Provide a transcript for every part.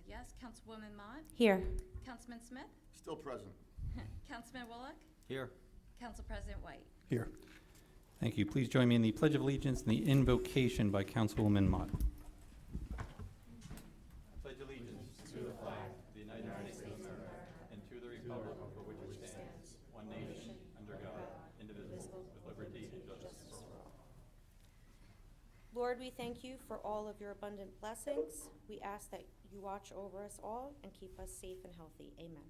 yes. Councilwoman Mott? Here. Councilman Smith? Still present. Councilman Bullock? Here. Council President White? Here. Thank you. Please join me in the Pledge of Allegiance and the invocation by Councilwoman Mott. I pledge allegiance to the flag of the United States of America and to the republic for which it stands, one nation, under God, indivisible, with liberty and justice for all. Lord, we thank you for all of your abundant blessings. We ask that you watch over us all and keep us safe and healthy. Amen.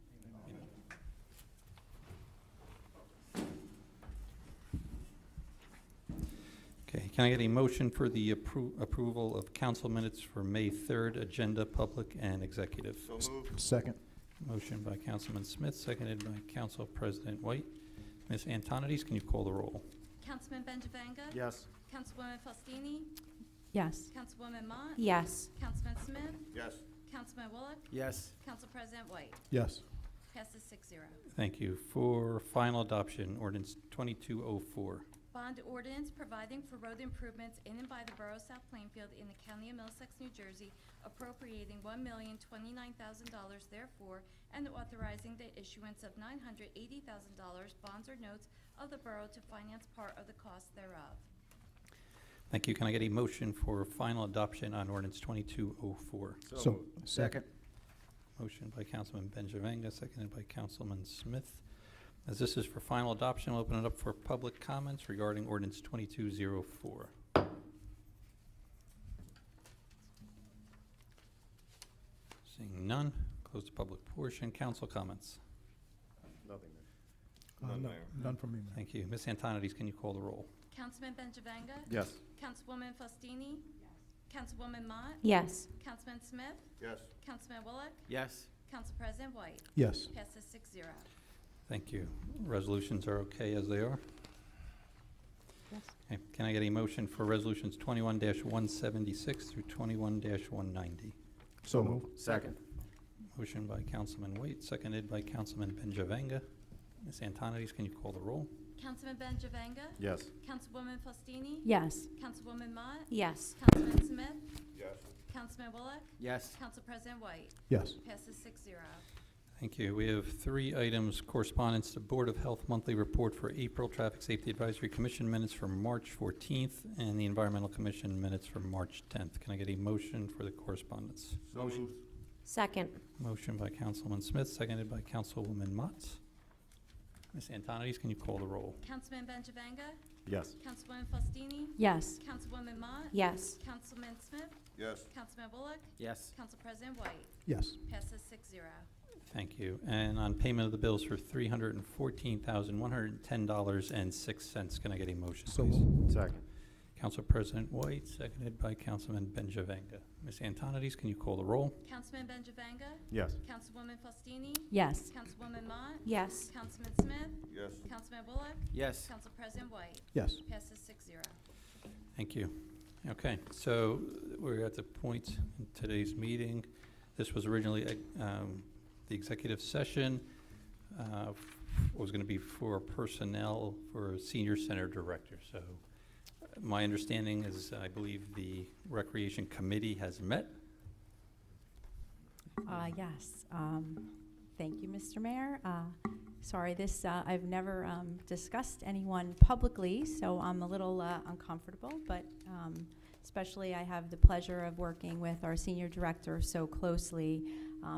Okay, can I get a motion for the approval of council minutes for May 3rd, agenda, public, and executive? So moved. Second. Motion by Councilman Smith, seconded by Council President White. Ms. Antonides, can you call the roll? Councilman Benjavanga? Yes. Councilwoman Faustini? Yes. Councilwoman Mott? Yes. Councilman Smith? Yes. Councilman Bullock? Yes. Council President White? Yes. Passes 6-0. Thank you. For final adoption, ordinance 2204. Bond ordinance providing for road improvements in and by the Borough of South Plainfield in the County of Middlesex, New Jersey, appropriating $1,029,000 therefore, and authorizing the issuance of $980,000 bonds or notes of the borough to finance part of the cost thereof. Thank you. Can I get a motion for final adoption on ordinance 2204? So, second. Motion by Councilman Benjavanga, seconded by Councilman Smith. As this is for final adoption, I'll open it up for public comments regarding ordinance 2204. Seeing none, close the public portion. Council comments. Nothing there. None from me, Mayor. Thank you. Ms. Antonides, can you call the roll? Councilman Benjavanga? Yes. Councilwoman Faustini? Councilwoman Mott? Yes. Councilman Smith? Yes. Councilman Bullock? Yes. Council President White? Yes. Passes 6-0. Thank you. Resolutions are okay as they are? Yes. Okay. Can I get a motion for resolutions 21-176 through 21-190? So moved. Second. Motion by Councilman White, seconded by Councilman Benjavanga. Ms. Antonides, can you call the roll? Councilman Benjavanga? Yes. Councilwoman Faustini? Yes. Councilwoman Mott? Yes. Councilman Smith? Yes. Councilman Bullock? Yes. Council President White? Yes. Passes 6-0. Thank you. We have 3 items, correspondence to Board of Health Monthly Report for April, Traffic Safety Advisory Commission minutes from March 14th, and the Environmental Commission minutes from March 10th. Can I get a motion for the correspondence? So moved. Second. Motion by Councilman Smith, seconded by Councilwoman Mott. Ms. Antonides, can you call the roll? Councilman Benjavanga? Yes. Councilwoman Faustini? Yes. Councilwoman Mott? Yes. Councilman Smith? Yes. Councilman Bullock? Yes. Council President White? Yes. Passes 6-0. Thank you. And on payment of the bills for $314,110.06. Can I get a motion, So please? moved. Second. Council President White, seconded by Councilman Benjavanga. Ms. Antonides, can you call the roll? Councilman Benjavanga? Yes. Councilwoman Faustini? Yes. Councilwoman Mott? Yes. Councilman Smith? Yes. Councilman Bullock? Yes. Council President White? Yes. Passes 6-0. Thank you. Okay, so we're at the point in today's meeting. This was originally the executive session was going to be for personnel for a senior center director. So my understanding is I believe the Recreation Committee has met. Yes. Thank you, Mr. Mayor. Sorry, I've never discussed anyone publicly, so I'm a little uncomfortable, but especially I have the pleasure of working with our senior director so closely.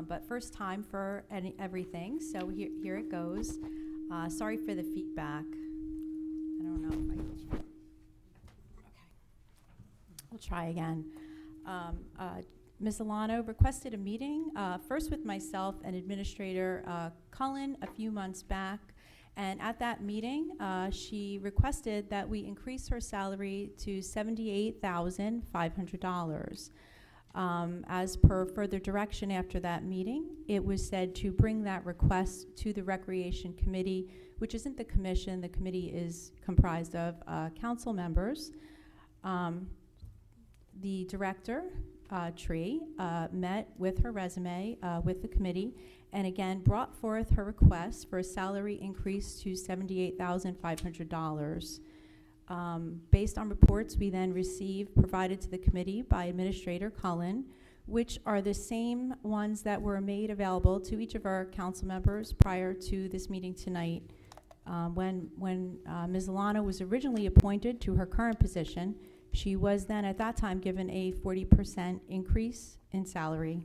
But first time for everything, so here it goes. Sorry for the feedback. I don't know if I can. Okay. We'll try again. Ms. Alano requested a meeting, first with myself and Administrator Cullen a few months back. And at that meeting, she requested that we increase her salary to $78,500. As per further direction after that meeting, it was said to bring that request to the Recreation Committee, which isn't the commission. The committee is comprised of council members. The director, Tree, met with her resume with the committee and again brought forth her request for a salary increase to $78,500. Based on reports we then received provided to the committee by Administrator Cullen, which are the same ones that were made available to each of our council members prior to this meeting tonight. When Ms. Alano was originally appointed to her current position, she was then at that time given a 40% increase in salary.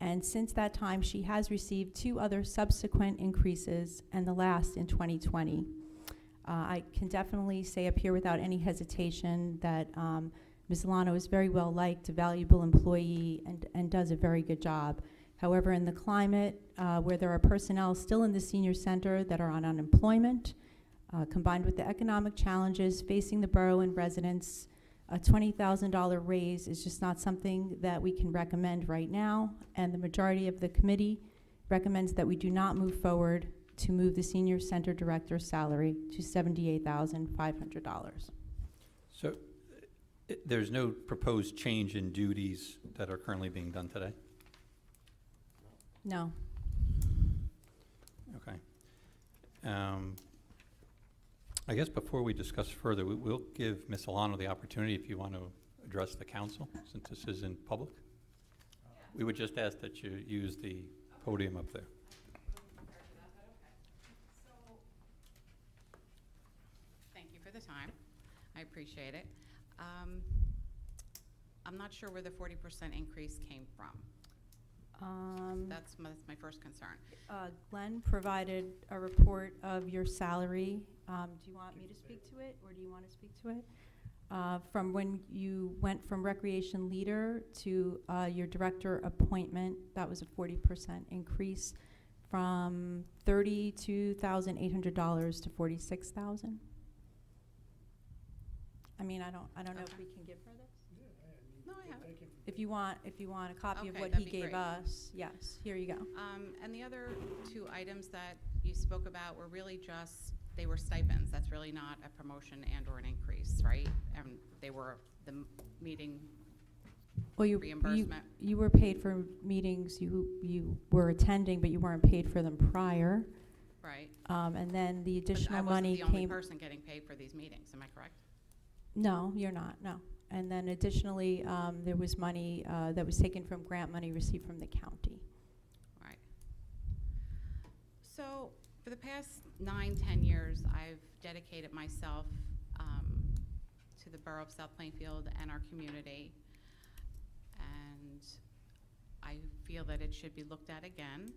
And since that time, she has received 2 other subsequent increases, and the last in 2020. I can definitely say up here without any hesitation that Ms. Alano is very well liked, a valuable employee, and does a very good job. However, in the climate where there are personnel still in the senior center that are on unemployment, combined with the economic challenges facing the borough and residents, a $20,000 raise is just not something that we can recommend right now, and the majority of the committee recommends that we do not move forward to move the senior center director's salary to $78,500. So there's no proposed change in duties that are currently being done today? No. Okay. I guess before we discuss further, we'll give Ms. Alano the opportunity if you want to address the council, since this is in public. We would just ask that you use the podium up there. Thank you for the time. I appreciate it. I'm not sure where the 40% increase came from. That's my first concern. Glenn provided a report of your salary. Do you want me to speak to it, or do you want to speak to it? From when you went from recreation leader to your director appointment, that was a 40% increase from $32,800 to $46,000. I mean, I don't know if we can give her this. No, I have it. If you want a copy of Okay, what that'd he be gave great. us, yes, here you go. And the other 2 items that you spoke about were really just, they were stipends. That's really not a promotion and or an increase, right? And they were the meeting Well, you reimbursement. were paid for meetings you were attending, but you weren't paid for them prior. Right. And then the But additional I wasn't money the only came. person getting paid for these meetings, am I correct? No, you're not, no. And then additionally, there was money that was taken from grant money received from the county. Right. So for the past 9-10 years, I've dedicated myself to the borough of South Plainfield and our community. And I feel that it should be looked at again.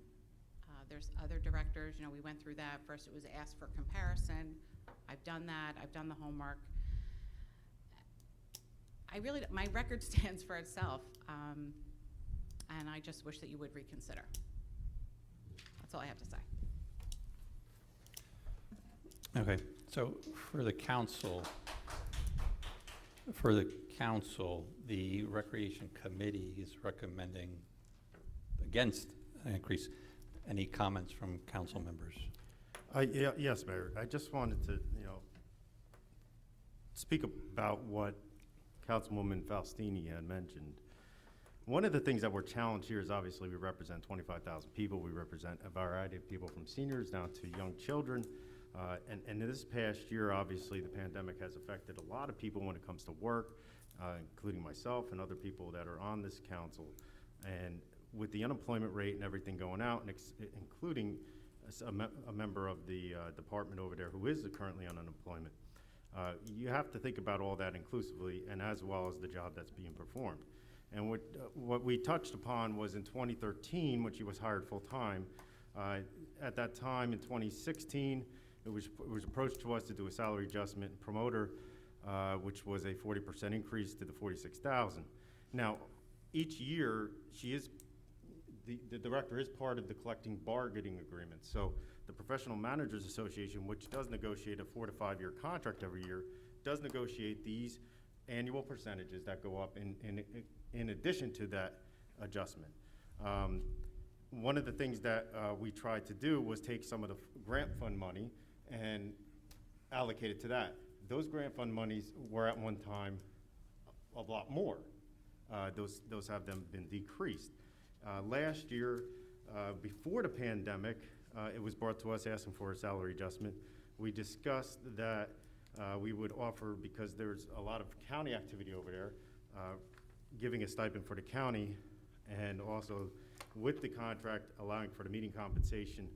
There's other directors, you know, we went through that. First it was asked for comparison. I've done that, I've done the homework. My record stands for itself, and I just wish that you would reconsider. That's all I have to say. Okay, so for the council, the Recreation Committee is recommending against an increase. Any comments from council members? Yes, Mayor. I just wanted to, speak about what Councilwoman Faustini had mentioned. One of the things that we're challenged here is obviously we represent 25,000 people. We represent a variety of people from seniors down to young children. And this past year, obviously, the pandemic has affected a lot of people when it comes to work, including myself and other people that are on this council. And with the unemployment rate and everything going out, and including a member of the department over there who is currently on unemployment, you have to think about all that inclusively and as well as the job that's being performed. And what we touched upon was in 2013, when she was hired full-time. At that time, in 2016, it was approached to us to do a salary adjustment and promote her, which was a 40% increase to the $46,000. Now, each year, the director is part of the collective bargaining agreement. So the Professional Managers Association, which does negotiate a 4 to 5 year contract every year, does negotiate these annual percentages that go up in addition to that adjustment. One of the things that we tried to do was take some of the grant fund money and allocate it to that. Those grant fund monies were at one time a lot more. Those have been decreased. Last year, before the pandemic, it was brought to us asking for a salary adjustment. We discussed that we would offer, because there's a lot of county activity over there, giving a stipend for the county And also with the contract allowing for the meeting compensation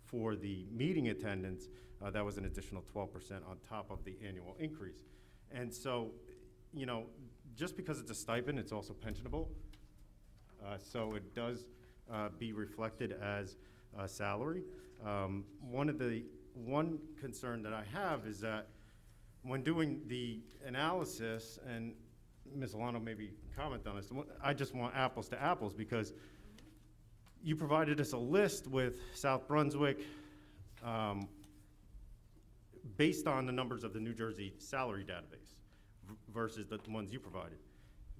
for the meeting attendance, that was an additional 12% on top of the annual increase. And so, you know, just because it's a stipend, it's also pensionable. So it does be reflected as a salary. One concern that I have is that when doing the analysis, and Ms. Alano maybe comment on this, I just want apples to apples, because you provided us a list with South Brunswick based on the numbers of the New Jersey salary database versus the ones you provided.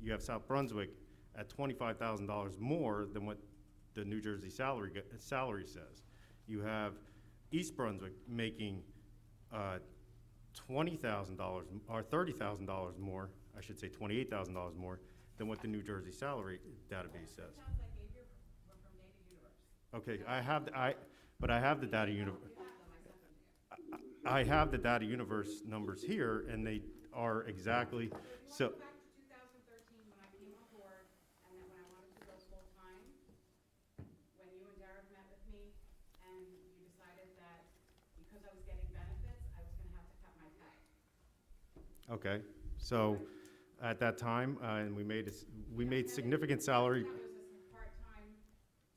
You have South Brunswick at $25,000 more than what the New Jersey salary says. You have East Brunswick making $20,000 or $30,000 more, I should say $28,000 more than what the New Jersey salary database says. Towns I gave you were from Data Universe. Okay, I have the data universe. I have the data universe numbers here, and they are exactly, so. Go back to 2013 when I came on board, and then when I wanted to go full-time, when you and Derek met with me, and you decided that because I was getting benefits, I was gonna have to cut my pay. Okay, so at that time, and we made significant salary. That was a part-time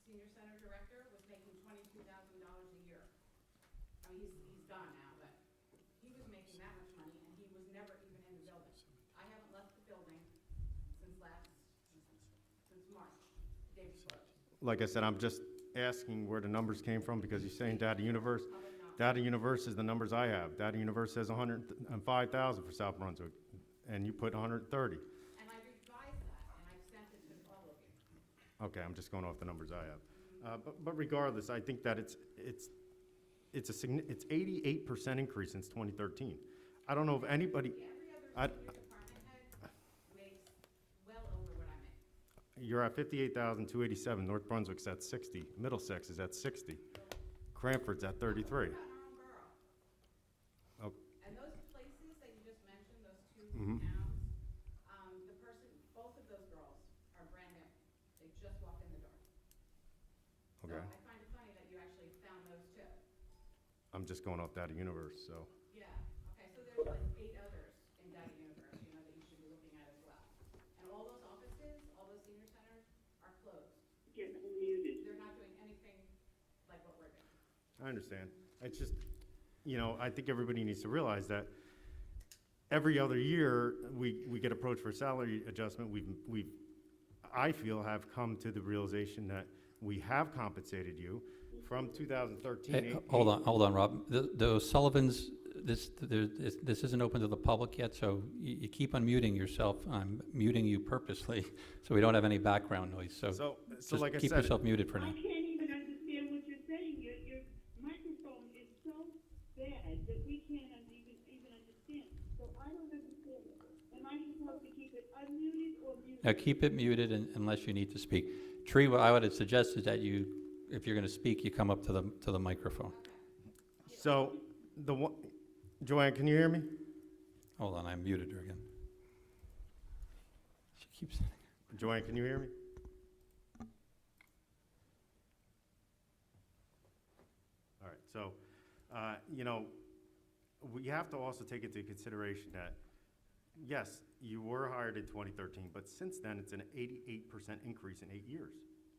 senior center director, was making $22,000 a year. I mean, he's gone now, but he was making that much money, and he was never even in the building. I haven't left the building since March, the day before. Like I said, I'm just asking where the numbers came from, because you're saying Data Universe. Data Universe is the numbers I have. Data Universe says 105,000 for South Brunswick, and you put 130. And I revised that, and I sent it to all of you. Okay, I'm just going off the numbers I have. But regardless, I think that it's 88% increase since 2013. I don't know if anybody, Every other senior department head makes well over what I make. you're at 58,287. North Brunswick's at 60. Middlesex is at 60. Cranford's at 33. We're not in our own borough. Oh. And those places that you just mentioned, those two Mhm. towns, both of those girls are brand new. They just walked in the door. Okay, So I find it funny that you actually found those two. I'm just going off Data Universe, so. Yeah, okay, so there's like 8 others in Data Universe, that you should be looking at as well. And all those offices, all those senior centers are closed. They're not doing anything like what we're doing. I understand. It's just, you know, I think everybody needs to realize that every other year, we get approached for a salary adjustment. I feel, have come to the realization that we have compensated you from 2013. Hey, hold on, Rob. The Sullivans, this isn't open to the public yet, so you keep unmuting yourself. I'm muting you purposely, so we don't have any background noise, so So just like I keep said, yourself muted for I now. can't even understand what you're saying. Your microphone is so bad that we can't even understand. So I don't understand. Am I supposed to keep it unmuted or muted? Now, keep it muted unless you need to speak. Tree, what I would suggest is that you, if you're going to speak, you come up to the microphone. so Joanne, can you hear me? Hold on, I muted her again. She keeps. Joanne, can you hear me? All right, so, you know, we have to also take into consideration that, yes, you were hired in 2013, but since then, it's an 88% increase in 8 years.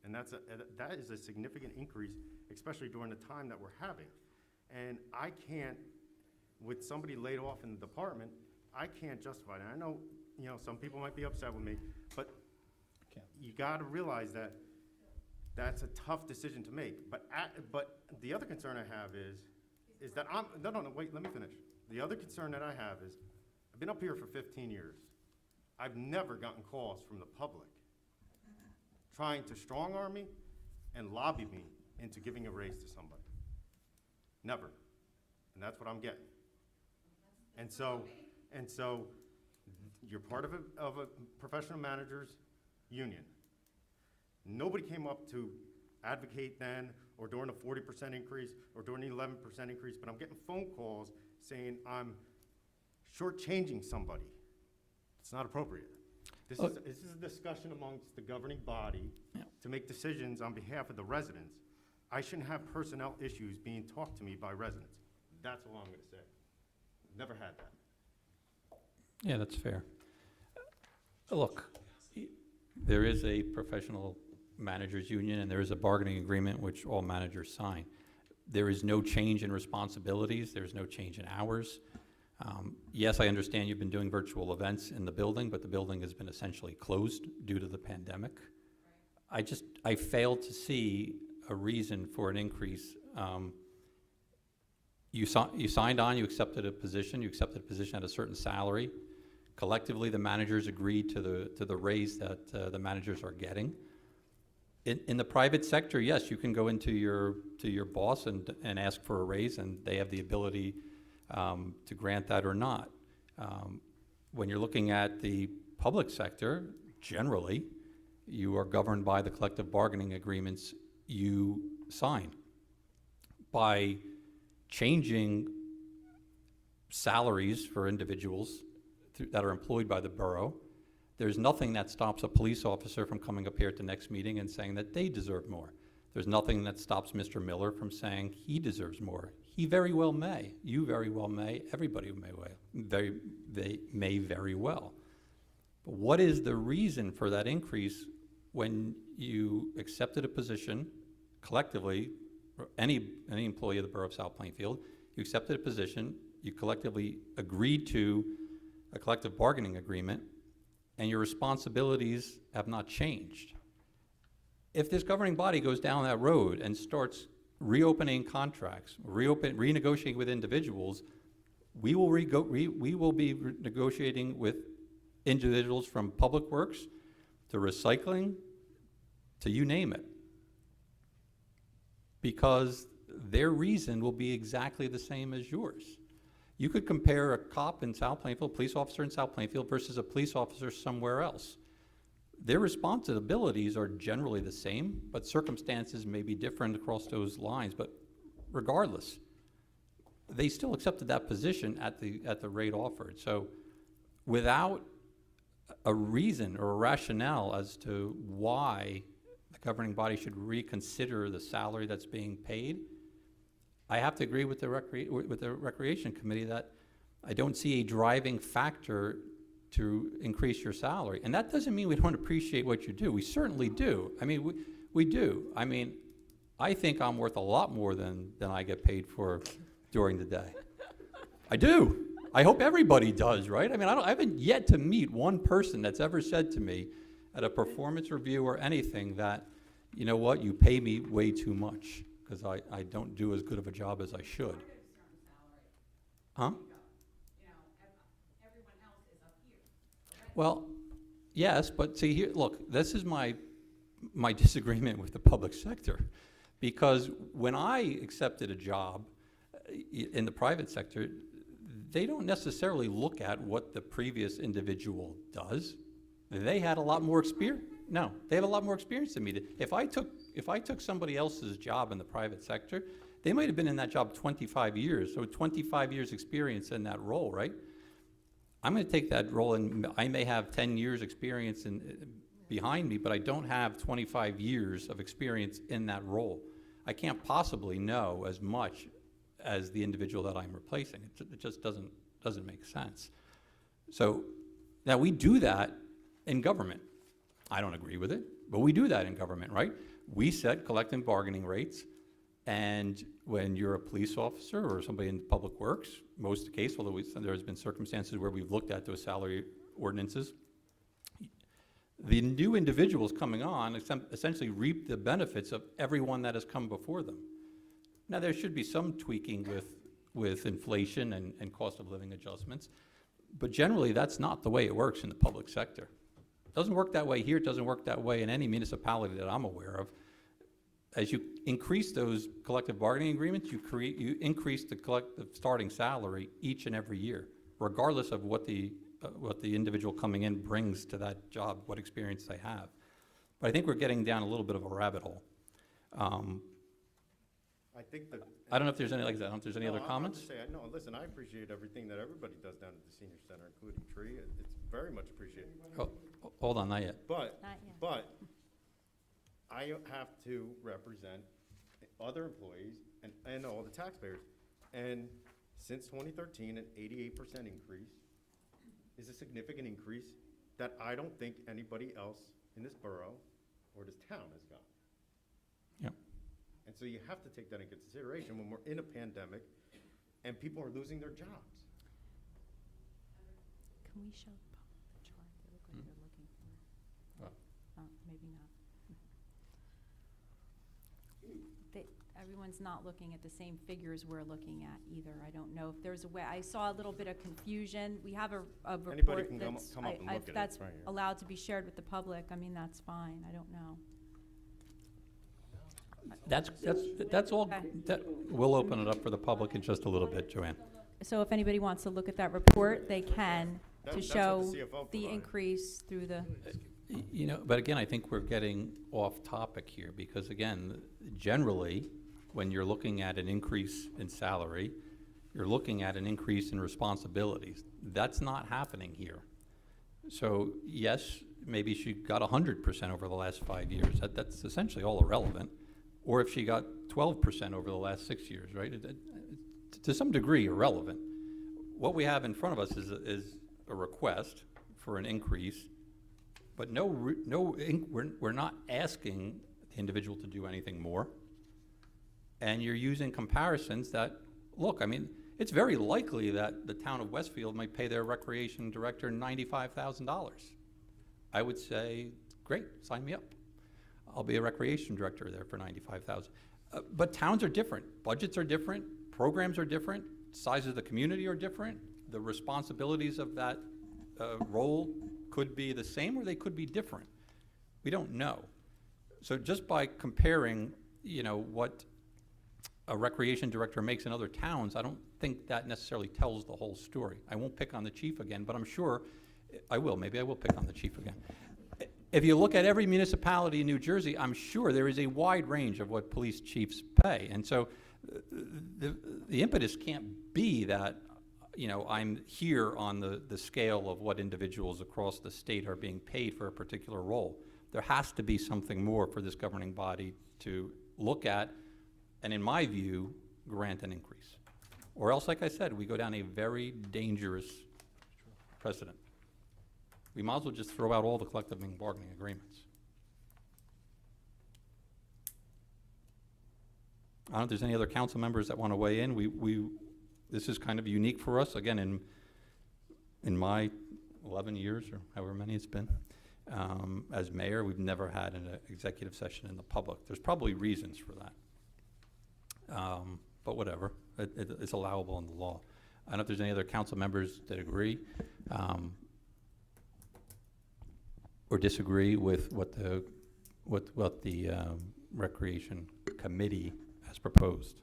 And that is a significant increase, especially during the time that we're having. And I can't, with somebody laid off in the department, I can't justify that. I know, you know, some people might be upset with me, but you gotta realize that that's a tough decision to make. But the other concern I have is that no, wait, let me finish. The other concern that I have is, I've been up here for 15 years. I've never gotten calls from the public trying to strong-arm me and lobby me into giving a raise to somebody. Never. And that's what I'm getting. And so you're part of a professional managers union. Nobody came up to advocate then, or during a 40% increase, or during the 11% increase, but I'm getting phone calls saying I'm shortchanging somebody. It's not appropriate. This Oh. is a discussion amongst the governing body Yeah. to make decisions on behalf of the residents. I shouldn't have personnel issues being talked to me by residents. That's all I'm gonna say. Never had that. Yeah, that's fair. Look, there is a professional managers union and there is a bargaining agreement which all managers sign. There is no change in responsibilities, there's no change in hours. Yes, I understand you've been doing virtual events in the building, but the building has been essentially closed due to the pandemic. I fail to see a reason for an increase. You signed on, you accepted a position at a certain salary. Collectively, the managers agreed to the raise that the managers are getting. In the private sector, yes, you can go into your boss and ask for a raise, and they have the ability to grant that or not. When you're looking at the public sector, generally, you are governed by the collective bargaining agreements you sign. By changing salaries for individuals that are employed by the borough, there's nothing that stops a police officer from coming up here at the next meeting and saying that they deserve more. There's nothing that stops Mr. Miller from saying he deserves more. He very well may. You very well may. Everybody may very well. But what is the reason for that increase when you accepted a position collectively, any employee of the borough of South Plainfield, you accepted a position, you collectively agreed to a collective bargaining agreement, and your responsibilities have not changed? If this governing body goes down that road and starts reopening contracts, renegotiating with individuals, we will be negotiating with individuals from public works to recycling to you name it, because their reason will be exactly the same as yours. You could compare a cop in South Plainfield, a police officer in South Plainfield versus a police officer somewhere else. Their responsibilities are generally the same, but circumstances may be different across those lines. But regardless, they still accepted that position at the rate offered. So without a reason or a rationale as to why the governing body should reconsider the salary that's being paid, I have to agree with the Recreation Committee that I don't see a driving factor to increase your salary. And that doesn't mean we don't appreciate what you do. We certainly do. I mean, we do. I mean, I think I'm worth a lot more than I get paid for during the day. I do. I hope everybody does, right? I mean, I haven't yet to meet one person that's ever said to me at a performance review or anything that, you know what, you pay me way too much because I don't do as good of a job as I should. Huh? Well, yes, but see here, look, this is my disagreement with the public sector, because when I accepted a job in the private sector, they don't necessarily look at what the previous individual does. They had a lot more experience. No, they have a lot more experience than me did. If I took somebody else's job in the private sector, they might have been in that job 25 years, so 25 years experience in that role, right? I'm going to take that role, and I may have 10 years experience behind me, but I don't have 25 years of experience in that role. I can't possibly know as much as the individual that I'm replacing. It just doesn't make sense. So now we do that in government. I don't agree with it, but we do that in government, right? We set collective bargaining rates, and when you're a police officer or somebody in public works, most of the case, although there's been circumstances where we've looked at those salary ordinances, the new individuals coming on essentially reap the benefits of everyone that has come before them. Now, there should be some tweaking with inflation and cost of living adjustments, but generally that's not the way it works in the public sector. It doesn't work that way here, it doesn't work that way in any municipality that I'm aware of. As you increase those collective bargaining agreements, you increase the collective starting salary each and every year, regardless of what the individual coming in brings to that job, what experience they have. But I think we're getting down a little bit of a rabbit hole. I think that. I don't know if there's any, like I said, I don't know if there's any No, other I'm comments? just saying, no, listen, I appreciate everything that everybody does down at the senior center, including Tree. It's very much appreciated. Oh, hold on, not yet. But, Not yet. but I have to represent other employees and all the taxpayers. And since 2013, an 88% increase is a significant increase that I don't think anybody else in this borough or this town has got. Yep. And so you have to take that into consideration when we're in a pandemic and people are losing their jobs. Can we show the chart? They look like they're looking for. What? Maybe not. Everyone's not looking at the same figures we're looking at either. I don't know if there's a way, I saw a little bit of confusion. We have a Anybody report can that's, come up and look at it that's right here. allowed to be shared with the public. I mean, that's fine. I don't know. That's all, we'll open it up for the public in just a little bit, Joanne. So if anybody wants to look at that report, they can, That's to what the show CFO the provided. increase through the, You know, but again, I think we're getting off topic here, because again, generally, when you're looking at an increase in salary, you're looking at an increase in responsibilities. That's not happening here. So yes, maybe she got 100% over the last 5 years. That's essentially all irrelevant. Or if she got 12% over the last 6 years, right? To some degree, irrelevant. What we have in front of us is a request for an increase, but we're not asking the individual to do anything more. And you're using comparisons that, look, I mean, it's very likely that the town of Westfield might pay their recreation director $95,000. I would say, great, sign me up. I'll be a recreation director there for $95,000. But towns are different, budgets are different, programs are different, sizes of the community are different. The responsibilities of that role could be the same or they could be different. We don't know. So just by comparing, you know, what a recreation director makes in other towns, I don't think that necessarily tells the whole story. I won't pick on the chief again, but I'm sure I will. Maybe I will pick on the chief again. If you look at every municipality in New Jersey, I'm sure there is a wide range of what police chiefs pay. And so the impetus can't be that, you know, I'm here on the scale of what individuals across the state are being paid for a particular role. There has to be something more for this governing body to look at and, in my view, grant an increase. Or else, like I said, we go down a very dangerous precedent. We might as well just throw out all the collective bargaining agreements. I don't know if there's any other council members that want to weigh in. This is kind of unique for us. Again, in my 11 years, or however many it's been, as mayor, we've never had an executive session in the public. There's probably reasons for that. But whatever, it's allowable in the law. I don't know if there's any other council members that agree or disagree with what the Recreation Committee has proposed.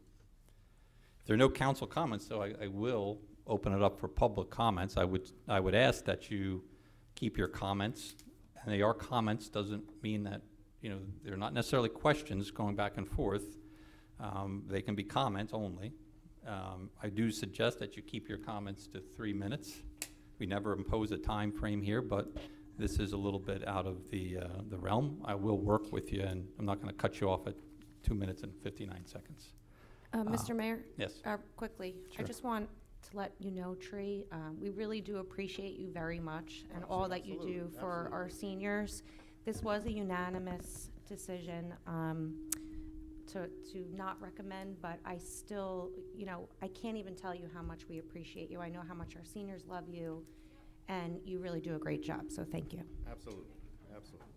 If there are no council comments, though, I will open it up for public comments. I would ask that you keep your comments, and they are comments, doesn't mean that, you know, they're not necessarily questions going back and forth. They can be comments only. I do suggest that you keep your comments to 3 minutes. We never impose a time frame here, but this is a little bit out of the realm. I will work with you, and I'm not going to cut you off at 2 minutes and 59 seconds. Mr. Mayor? Yes. Quickly, I Sure. just want to let you know, Tree, we really do appreciate you very much and all that you do Absolutely, for absolutely. our seniors. This was a unanimous decision to not recommend, but I still, you know, I can't even tell you how much we appreciate you. I know how much our seniors love you, and you really do a great job, so thank you. Absolutely, absolutely.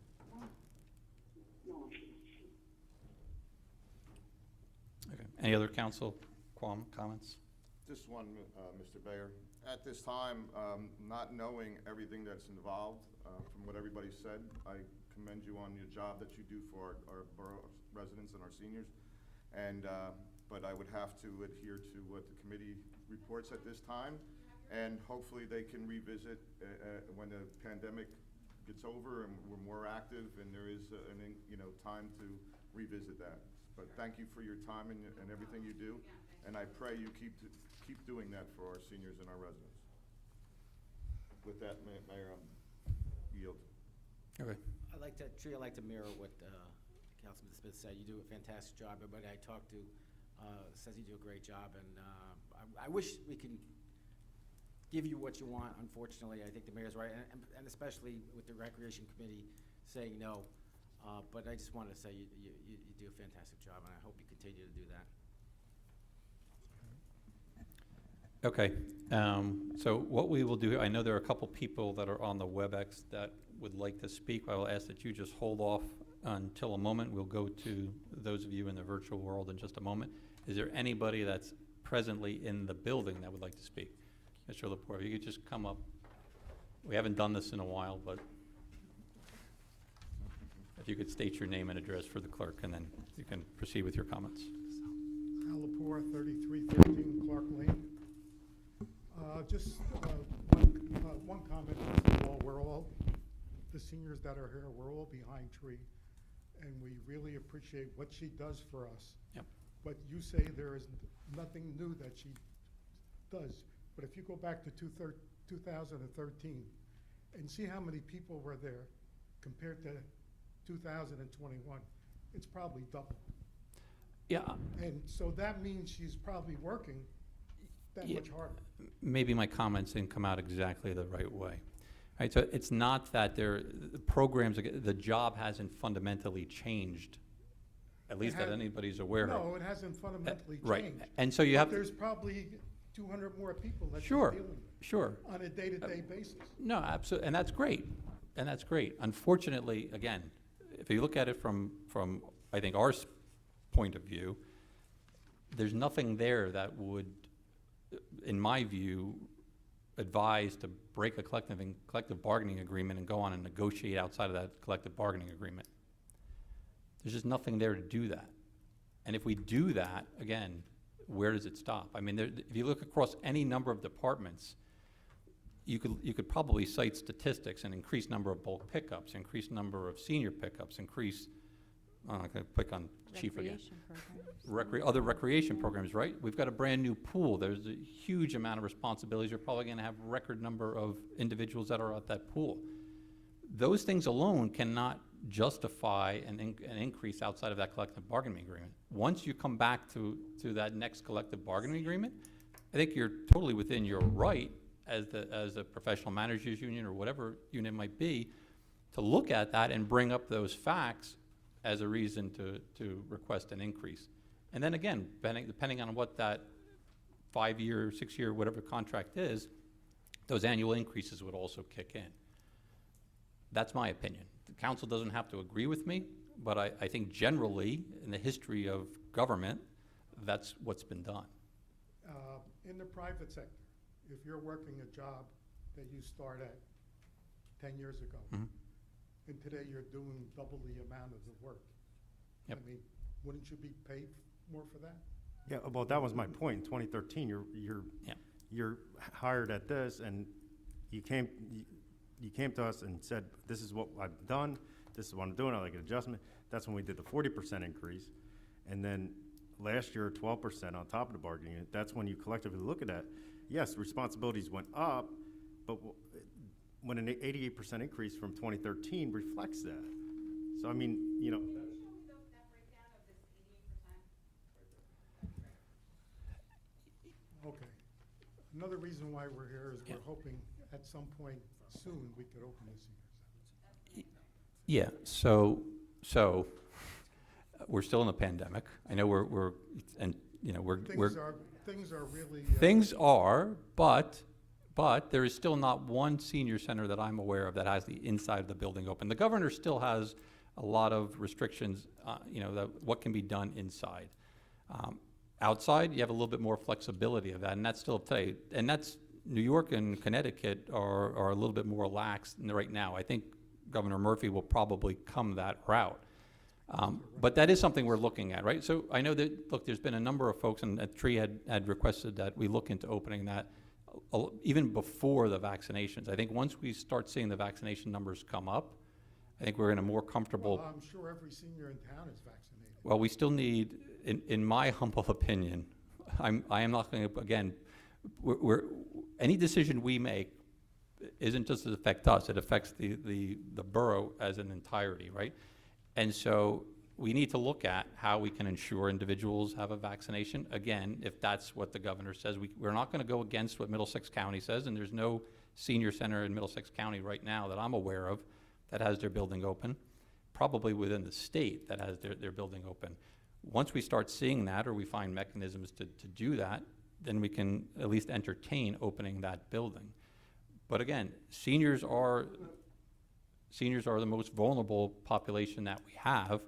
Okay. Any other council comments? Just one, Mr. Bayer. At this time, not knowing everything that's involved, from what everybody said, I commend you on your job that you do for our borough residents and our seniors. And, but I would have to adhere to what the committee reports at this time. And hopefully they can revisit when the pandemic gets over and we're more active and there is, time to revisit that. But thank you for your time and everything you do, and I pray you keep doing that for our seniors and our residents. With that, Mayor, yield. Okay. I'd like to mirror what Councilman Smith said. You do a fantastic job. Everybody I talk to says you do a great job, and I wish we can give you what you want. Unfortunately, I think the mayor's right, and especially with the Recreation Committee saying no. But I just wanted to say you do a fantastic job, and I hope you continue to do that. Okay, so what we will do, I know there are a couple people that are on the WebEx that would like to speak. I will ask that you just hold off until a moment. We'll go to those of you in the virtual world in just a moment. Is there anybody that's presently in the building that would like to speak? Mr. Lepore, if you could just come up. We haven't done this in a while, but if you could state your name and address for the clerk, and then you can proceed with your comments. Al Lepore, 3313 Clark Lane. Just one comment. First of all, we're all, the seniors that are here, we're all behind Tree, and we really appreciate what she does for us. Yep. But you say there is nothing new that she does. But if you go back to 2013 and see how many people were there compared to 2021, it's probably double. Yeah. And so that means she's probably working that Yeah. much harder. Maybe my comments didn't come out exactly the right way. Right, so it's not that the programs, the job hasn't fundamentally changed, at least that anybody's aware of. No, it hasn't fundamentally changed. Right, and so you have. There's probably 200 more people that she's Sure, dealing with sure. on a day-to-day basis. No, absolutely, and that's great, and that's great. Unfortunately, again, if you look at it from I think our point of view, there's nothing there that would, in my view, advise to break a collective bargaining agreement and go on and negotiate outside of that collective bargaining agreement. There's just nothing there to do that. And if we do that, again, where does it stop? I mean, if you look across any number of departments, you could probably cite statistics, an increased number of bulk pickups, increased number of senior pickups, I'm going to click on chief again. Recreation programs. Other recreation programs, right? We've got a brand new pool. There's a huge amount of responsibilities. You're probably going to have a record number of individuals that are at that pool. Those things alone cannot justify an increase outside of that collective bargaining agreement. Once you come back to that next collective bargaining agreement, I think you're totally within your right as a professional managers union or whatever unit might be to look at that and bring up those facts as a reason to request an increase. And then again, depending on what that 5-year, 6-year, whatever contract is, those annual increases would also kick in. That's my opinion. The council doesn't have to agree with me, but I think generally, in the history of government, that's what's been done. In the private sector, if you're working a job that you start at 10 years ago, Mhm. and today you're doing double the amount of the work, Yep. I mean, wouldn't you be paid more for that? Yeah, well, that was my point. In 2013, Yeah. you're hired at this, and you came to us and said, this is what I've done, this is what I'm doing, I'd like an adjustment. That's when we did the 40% increase. And then last year, 12% on top of the bargaining unit. That's when you collectively look at that. Yes, responsibilities went up, but when an 88% increase from 2013 reflects that. So, I mean, you know. Okay. Another reason why we're here is Yeah. we're hoping at some point soon we could open this senior center. Yeah, so we're still in a pandemic. I know we're Things are really. things are, but there is still not one senior center that I'm aware of that has the inside of the building open. The governor still has a lot of restrictions, what can be done inside. Outside, you have a little bit more flexibility of that, and that's still today. And that's, New York and Connecticut are a little bit more lax right now. I think Governor Murphy will probably come that route. But that is something we're looking at, right? So I know that, look, there's been a number of folks, and Tree had requested that we look into opening that even before the vaccinations. I think once we start seeing the vaccination numbers come up, I think we're in a more comfortable. Well, I'm sure every senior in town is vaccinated. Well, we still need, in my humble opinion, I am not going to, again, any decision we make isn't just to affect us, it affects the borough as an entirety, right? And so we need to look at how we can ensure individuals have a vaccination. Again, if that's what the governor says, we're not going to go against what Middlesex County says, and there's no senior center in Middlesex County right now that I'm aware of that has their building open, probably within the state that has their building open. Once we start seeing that, or we find mechanisms to do that, then we can at least entertain opening that building. But again, seniors are the most vulnerable population that we have,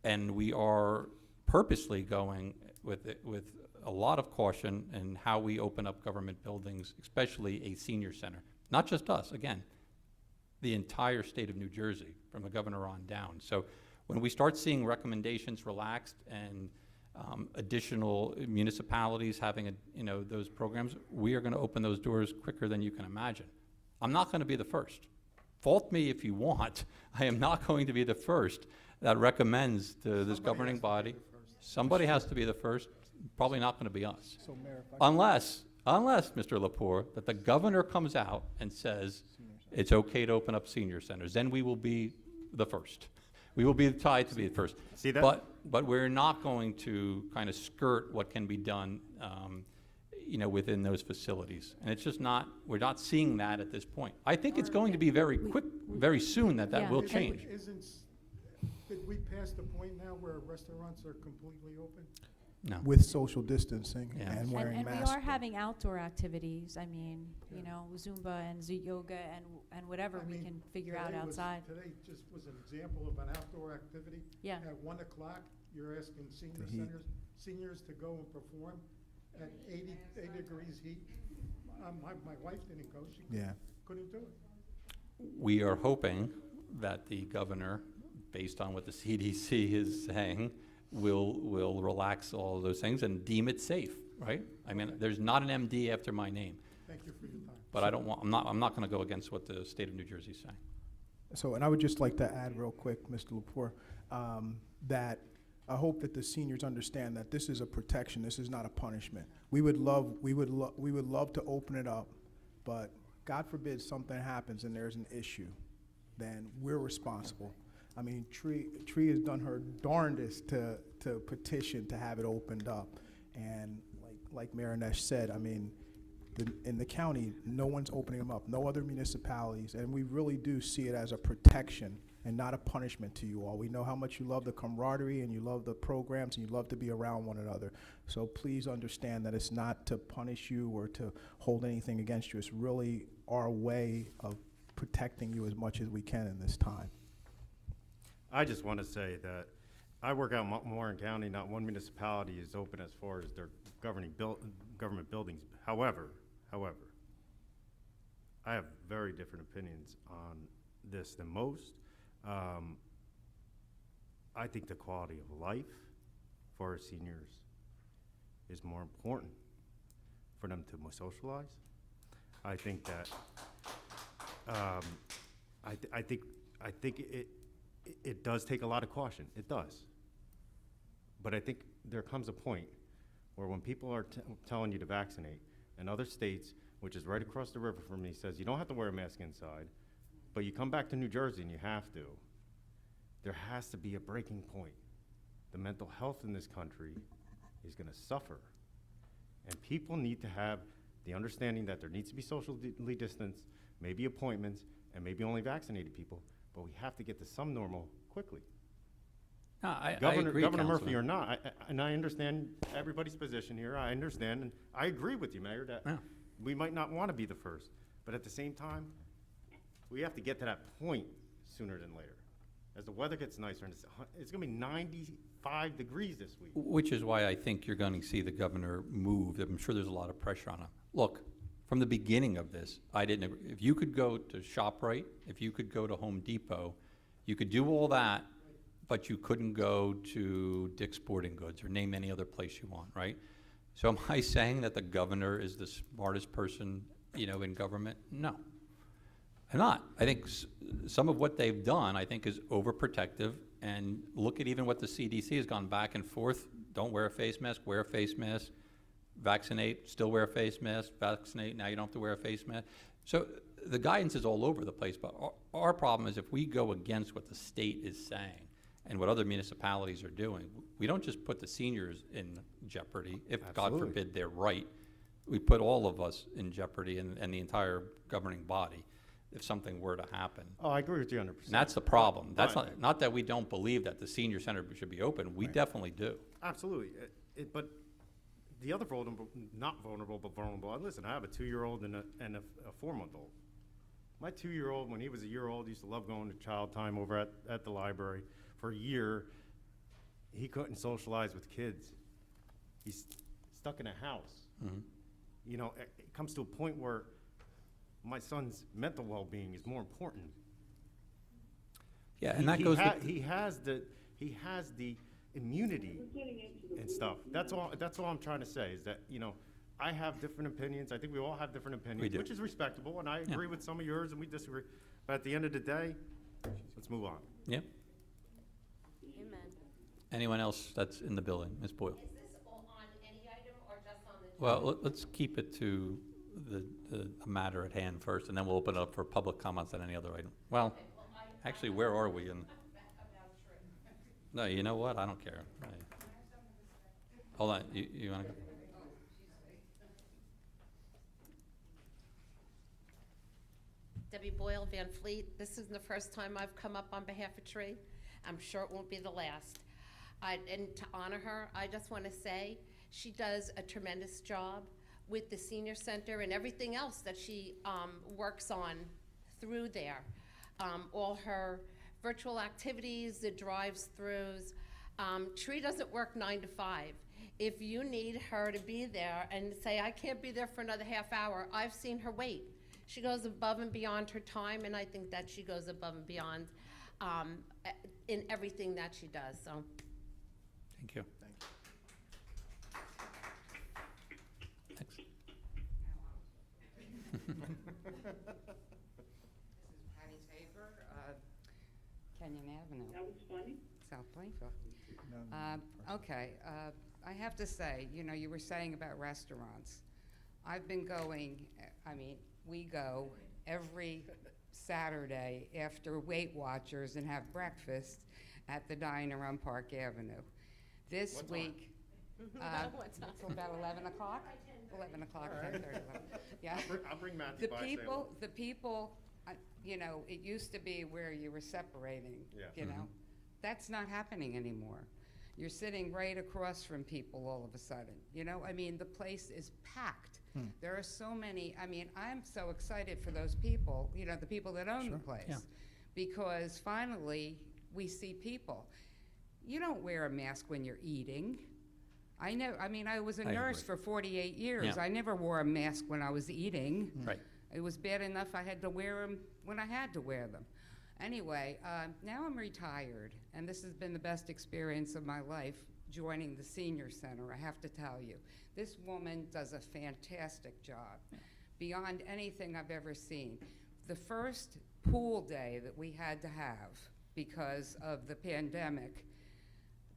and we are purposely going with a lot of caution in how we open up government buildings, especially a senior center. Not just us, again, the entire state of New Jersey, from the governor on down. So when we start seeing recommendations relaxed and additional municipalities having those programs, we are going to open those doors quicker than you can imagine. I'm not going to be the first. Fault me if you want. I am not going to be the first that recommends to this governing body. Somebody has to be the first. Probably not going to be us. So, Mayor, if I could- Unless, Mr. Lepore, that the governor comes out and says it's okay to open up senior centers, then we will be the first. We will be tied to be the first. See that? But we're not going to kind of skirt what can be done, within those facilities. And it's just not, we're not seeing that at this point. I think it's going to be very quick, very soon that Yeah. will And- change. Did we pass the point now where restaurants are completely open? No. with social distancing Yeah. and wearing And we masks. are having outdoor activities, I mean, Zumba and yoga and whatever I we mean, can figure out today was- outside. Today just was an example of an outdoor activity. Yeah. At 1 o'clock, you're asking senior The heat. seniors to go and perform at 80 degrees heat. My wife didn't go, she Yeah. couldn't do it. We are hoping that the governor, based on what the CDC is saying, will relax all of those things and deem it safe, right? I mean, there's not an MD after my name, Thank you for your time. but I'm not going to go against what the state of New Jersey is saying. So, and I would just like to add real quick, Mr. Lepore, that I hope that the seniors understand that this is a protection. This is not a punishment. We would love to open it up, but God forbid something happens and there's an issue, then we're responsible. I mean, Tree has done her darndest to petition to have it opened up, and like Mayor Nesh said, I mean, in the county, no one's opening them up, no other municipalities, and we really do see it as a protection and not a punishment to you all. We know how much you love the camaraderie and you love the programs and you love to be around one another. So please understand that it's not to punish you or to hold anything against you. It's really our way of protecting you as much as we can in this time. I just want to say that I work out in Warren County. Not one municipality is open as far as their government buildings. However, I have very different opinions on this than most. I think the quality of life for our seniors is more important for them to socialize. I think that I think it does take a lot of caution. It does. But I think there comes a point where when people are telling you to vaccinate, and other states, which is right across the river from me, says you don't have to wear a mask inside, but you come back to New Jersey and you have to, there has to be a breaking point. The mental health in this country is going to suffer. And people need to have the understanding that there needs to be socially distanced, maybe appointments, and maybe only vaccinated people, but we have to get to some normal quickly. No, I Governor agree, Murphy Councilman. or not, and I understand everybody's position here, I understand, and I agree with you, Mayor, that Yeah. we might not want to be the first, but at the same time, we have to get to that point sooner than later. As the weather gets nicer, and it's going to be 95 degrees this week. Which is why I think you're going to see the governor move. I'm sure there's a lot of pressure on him. Look, from the beginning of this, if you could go to ShopRite, if you could go to Home Depot, you could do all that, but you couldn't go to Dick's Sporting Goods or name any other place you want, right? So am I saying that the governor is the smartest person, in government? No. I'm not. I think some of what they've done, I think, is overprotective And look at even what the CDC has gone back and forth. Don't wear a face mask, wear a face mask. Vaccinate, still wear a face mask. Vaccinate, now you don't have to wear a face mask. So the guidance is all over the place, but our problem is if we go against what the state is saying and what other municipalities are doing, we don't just put the seniors in jeopardy, if God Absolutely. forbid they're right. We put all of us in jeopardy and the entire governing body if something were to happen. Oh, I agree with you 100%. And that's the problem. That's But- not that we don't believe that the senior center should be open. We definitely do. Absolutely. But the other vulnerable, not vulnerable, but vulnerable, listen, I have a 2-year-old and a 4-month-old. My 2-year-old, when he was a year old, used to love going to child time over at the library. For a year, he couldn't socialize with kids. He's stuck in a house. Mhm. You know, it comes to a point where my son's mental well-being is more important. Yeah, and that goes with. He has the immunity We're getting into the and stuff. That's all I'm trying to say is that, you know, I have different opinions. I think we all have different opinions, do. which is respectable, and I agree with some of yours and we disagree. But at the end of the day, let's move on. Yeah. Amen. Anyone else that's in the building? Ms. Boyle? Is this on any item or just on the? Well, let's keep it to the matter at hand first, and then we'll open it up for public comments on any other item. Well, actually, where are we? No, you know what? I don't care. Hold on, you wanna go? Debbie Boyle, Van Fleet. This is the first time I've come up on behalf of Tree. I'm sure it won't be the last. And to honor her, I just want to say she does a tremendous job with the senior center and everything else that she works on through there. All her virtual activities, the drives-throughs. Tree doesn't work 9 to 5. If you need her to be there and say, I can't be there for another half hour, I've seen her wait. She goes above and beyond her time, and I think that she goes above and beyond in everything that she does, so. Thank you. Next. This is Patty Tabor, Kenyon Avenue, That was funny. South Plainfield. Okay, I have to say, you know, you were saying about restaurants. I've been going, we go every Saturday after Weight Watchers and have breakfast at the diner on Park Avenue. This week, until about 11 o'clock? 11 o'clock, 10:30, 11. Yeah. I'll bring Matthew The by, say hello. people, you know, it used to be where you were separating, Yeah. you know? That's not happening anymore. You're sitting right across from people all of a sudden, you know? I mean, the place is packed. There are so many, I'm so excited for those people, you know, the people that own the place. Yeah. Because finally, we see people. You don't wear a mask when you're eating. I was a I nurse agree. for 48 years. Yeah. I never wore a mask when I was eating. Right. It was bad enough I had to wear them when I had to wear them. Anyway, now I'm retired, and this has been the best experience of my life, joining the senior center, I have to tell you. This woman does a fantastic job, beyond anything I've ever seen. The first pool day that we had to have because of the pandemic,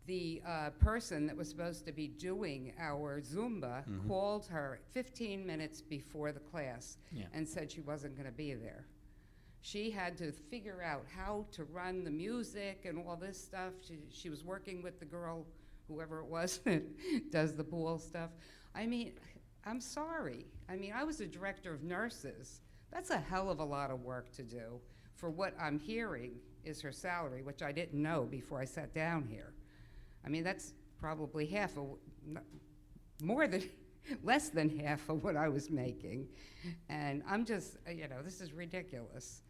the person that was supposed to be doing our Zumba called her 15 minutes before the class Yeah. and said she wasn't going to be there. She had to figure out how to run the music and all this stuff. She was working with the girl, whoever it was, that does the pool stuff. I'm sorry. I was a director of nurses. That's a hell of a lot of work to do for what I'm hearing is her salary, which I didn't know before I sat down here. That's probably less than half of what I was making. And I'm just, this is ridiculous.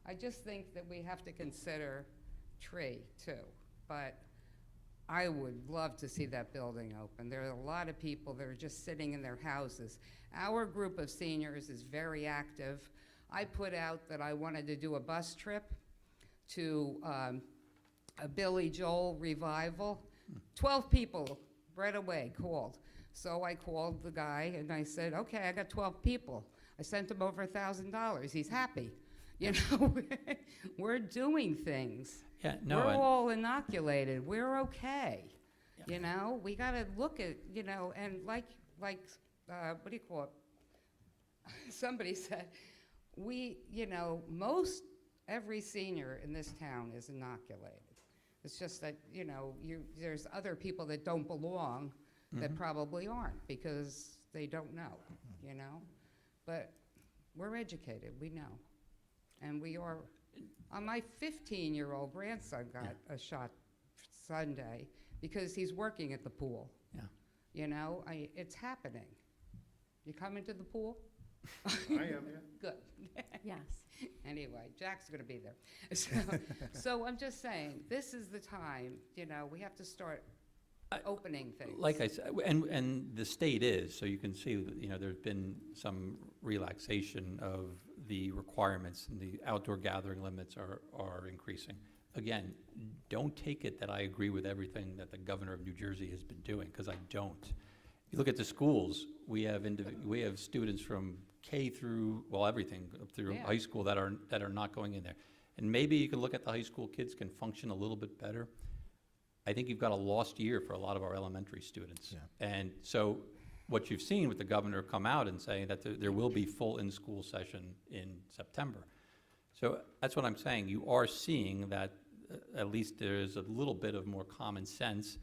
I just think that we have to consider Tree, too. But I would love to see that building open. There are a lot of people that are just sitting in their houses. Our group of seniors is very active. I put out that I wanted to do a bus trip to a Billy Joel revival. 12 people right away called. So I called the guy and I said, okay, I got 12 people. I sent him over $1,000. He's happy. You know, we're doing things. Yeah, no, We're and- all inoculated. We're okay. You know, we got to look at, you know, and like, what do you call it? Somebody said, you know, every senior in this town is inoculated. It's just that, you know, there's other people that don't belong that probably aren't because they don't know, you know? But we're educated, we know. And we are, my 15-year-old grandson got a shot Sunday because he's working at the pool. Yeah. You know, it's happening. You coming to the pool? I am, yeah. Good. Yes. Anyway, Jack's going to be there. So I'm just saying, this is the time, you know, we have to start opening things. Like I said, and the state is, so you can see, that, you know, there's been some relaxation of the requirements, and the outdoor gathering limits are increasing. Again, don't take it that I agree with everything that the governor of New Jersey has been doing, because I don't. If you look at the schools, we have students from K through, well, everything up through Yeah. high school that are not going in there. And maybe you can look at the high school kids can function a little bit better. I think you've got a lost year for a lot of our elementary students. Yeah. And so what you've seen with the governor come out and saying that there will be full in-school session in September. So that's what I'm saying. You are seeing that at least there's a little bit of more common sense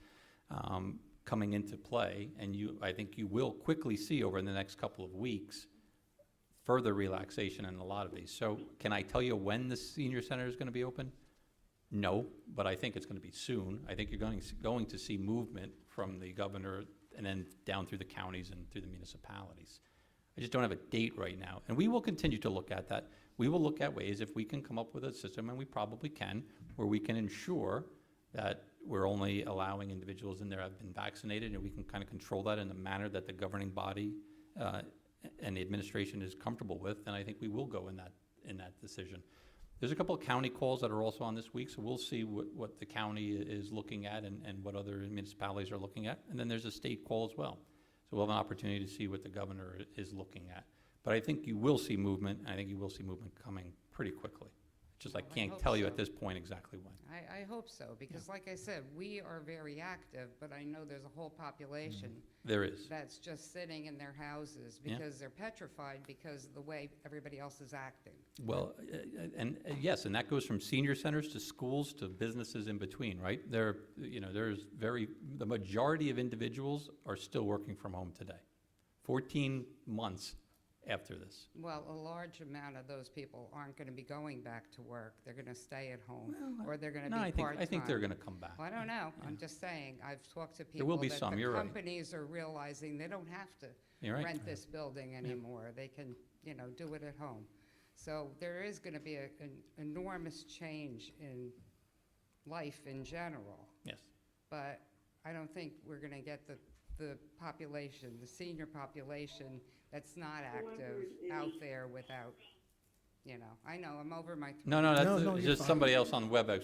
coming into play, and I think you will quickly see over the next couple of weeks further relaxation in a lot of these. So can I tell you when the senior center is going to be open? No, but I think it's going to be soon. I think you're going to see movement from the governor and then down through the counties and through the municipalities. I just don't have a date right now. And we will continue to look at that. We will look at ways, if we can come up with a system, and we probably can, where we can ensure that we're only allowing individuals in there that have been vaccinated, and we can kind of control that in a manner that the governing body and the administration is comfortable with, then I think we will go in that decision. There's a couple of county calls that are also on this week, so we'll see what the county is looking at and what other municipalities are looking at. And then there's a state call as well. So we'll have an opportunity to see what the governor is looking at. But I think you will see movement, and I think you will see movement coming pretty quickly. Just I Well, I can't hope tell you so. at this point exactly when. I hope so, because like I said, we are very active, but I know there's a whole population There is. that's just sitting in their houses Yeah. because they're petrified because of the way everybody else is acting. Well, yes, and that goes from senior centers to schools to businesses in between, right? The majority of individuals are still working from home today, 14 months after this. Well, a large amount of those people aren't going to be going back to work. They're going to stay at home, or they're going to No, be I part-time. think they're going to come back. Well, I don't know. I'm just saying, I've talked to people. There will be that some, you're the right. companies are realizing they don't have to You're right. rent this building anymore. They can, do it at home. So there is going to be an enormous change in life in general. Yes. But I don't think we're going to get the population, the senior population that's not active out there without, I know, I'm over my. No, No, that's you're just fine. somebody else on WebEx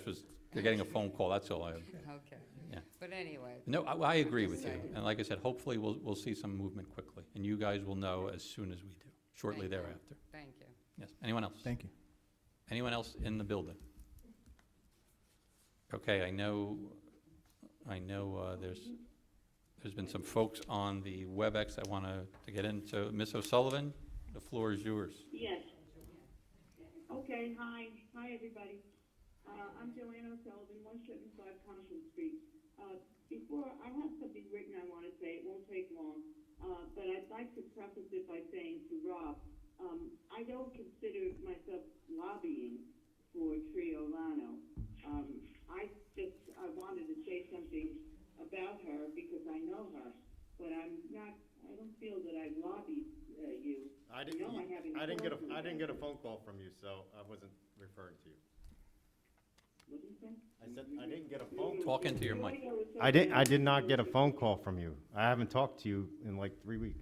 they're getting a phone call, that's all I have. Okay. Yeah. But anyway. No, I agree I'm with just you. saying. And like I said, hopefully we'll see some movement quickly. And you guys will know as soon as we do, shortly Thank you. thereafter. Thank you. Yes. Anyone else? Thank you. Anyone else in the building? Okay, I know there's been some folks on the WebEx that want to get in. So Ms. O'Sullivan, the floor is yours. Yes. Okay, hi everybody. I'm Joanne O'Sullivan, 175 Conklin Street. Before, I have something written I want to say, it won't take long, but I'd like to preface it by saying to Rob, I don't consider myself lobbying for Triolano. I wanted to say something about her because I know her, but I don't feel that I've lobbied you. I didn't get a phone call from you, so I wasn't referring to you. What did you say? I said I didn't get a phone. Talk into your mic. I did not get a phone call from you. I haven't talked to you in like 3 weeks.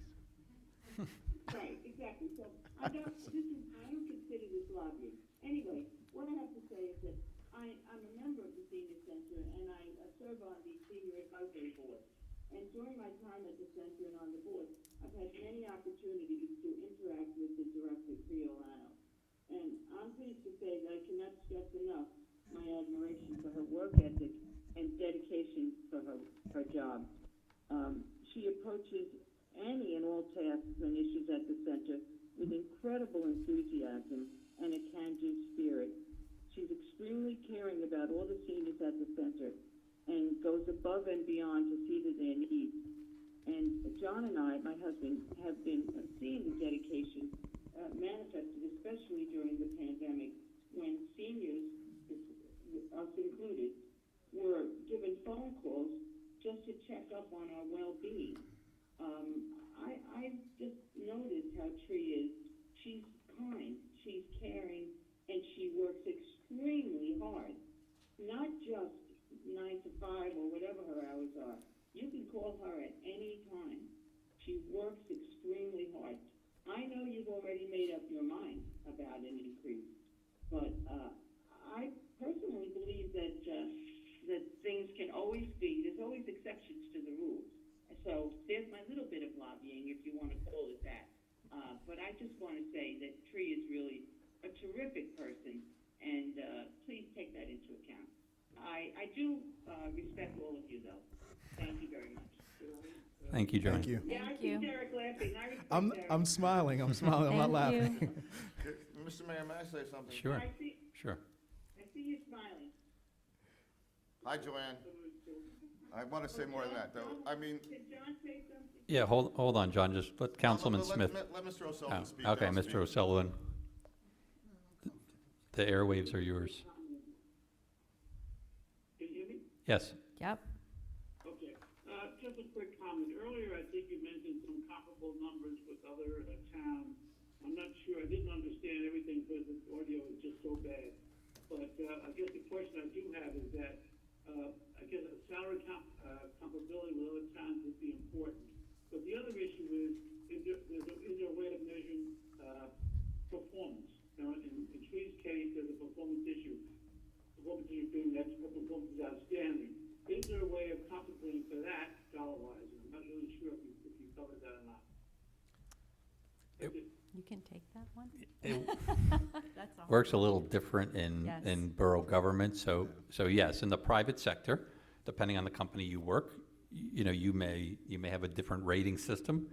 Right, exactly. So I don't consider this lobbying. Anyway, what I have to say is that I'm a member of the senior center and I serve on the senior advisory board. And during my time at the center and on the board, I've had many opportunities to interact with the director, Triolano. And I'm pleased to say that I cannot stress enough my admiration for her work ethic and dedication for her job. She approaches any and all tasks and issues at the center with incredible enthusiasm and a can-do spirit. She's extremely caring about all the seniors at the center and goes above and beyond to see to their needs. And John and I, my husband, have been seeing the dedication manifested, especially during the pandemic, when seniors, us included, were given phone calls just to check up on our well-being. I just noticed how Tree is. She's kind, she's caring, and she works extremely hard. Not just 9 to 5 or whatever her hours are. You can call her at any time. She works extremely hard. I know you've already made up your mind about an increase, but I personally believe that that things can always be, there's always exceptions to the rules. So there's my little bit of lobbying, if you want to call it that. But I just want to say that Tree is really a terrific person, and please take that into account. I do respect all of you, though. Thank you very much. Thank you, Joanne. Thank you. Yeah, I Thank see you. Derek laughing. I respect I'm Derek. smiling, I'm smiling, I'm not Thank laughing. Mr. Mayor, may I say something? Sure, I see you smiling. Hi, Joanne. I want to say more than that, though. I mean. Did John say something? yeah, hold on, John, just let Councilman Smith. Let Mr. O'Sullivan speak. Okay, then I'll Mr. speak. O'Sullivan. The airwaves are yours. Can you hear me? Yes. Yep. Okay, just a quick comment. Earlier, I think you mentioned some comparable numbers with other towns. I'm not sure, I didn't understand everything because the audio is just so bad. But I guess the question I do have is that, I guess a salary comparability with other towns would be important. But the other issue is there a way of measuring performance? Now, in Tree's case, there's a performance issue. Performance issue being that her performance is outstanding. Is there a way of compensating for that dollar-wise? I'm not really sure if you covered that or not. You can take that one. That's all. Works a little different in, Yes. in borough government, so yes, in the private sector, depending on the company you work, you know, you may have a different rating system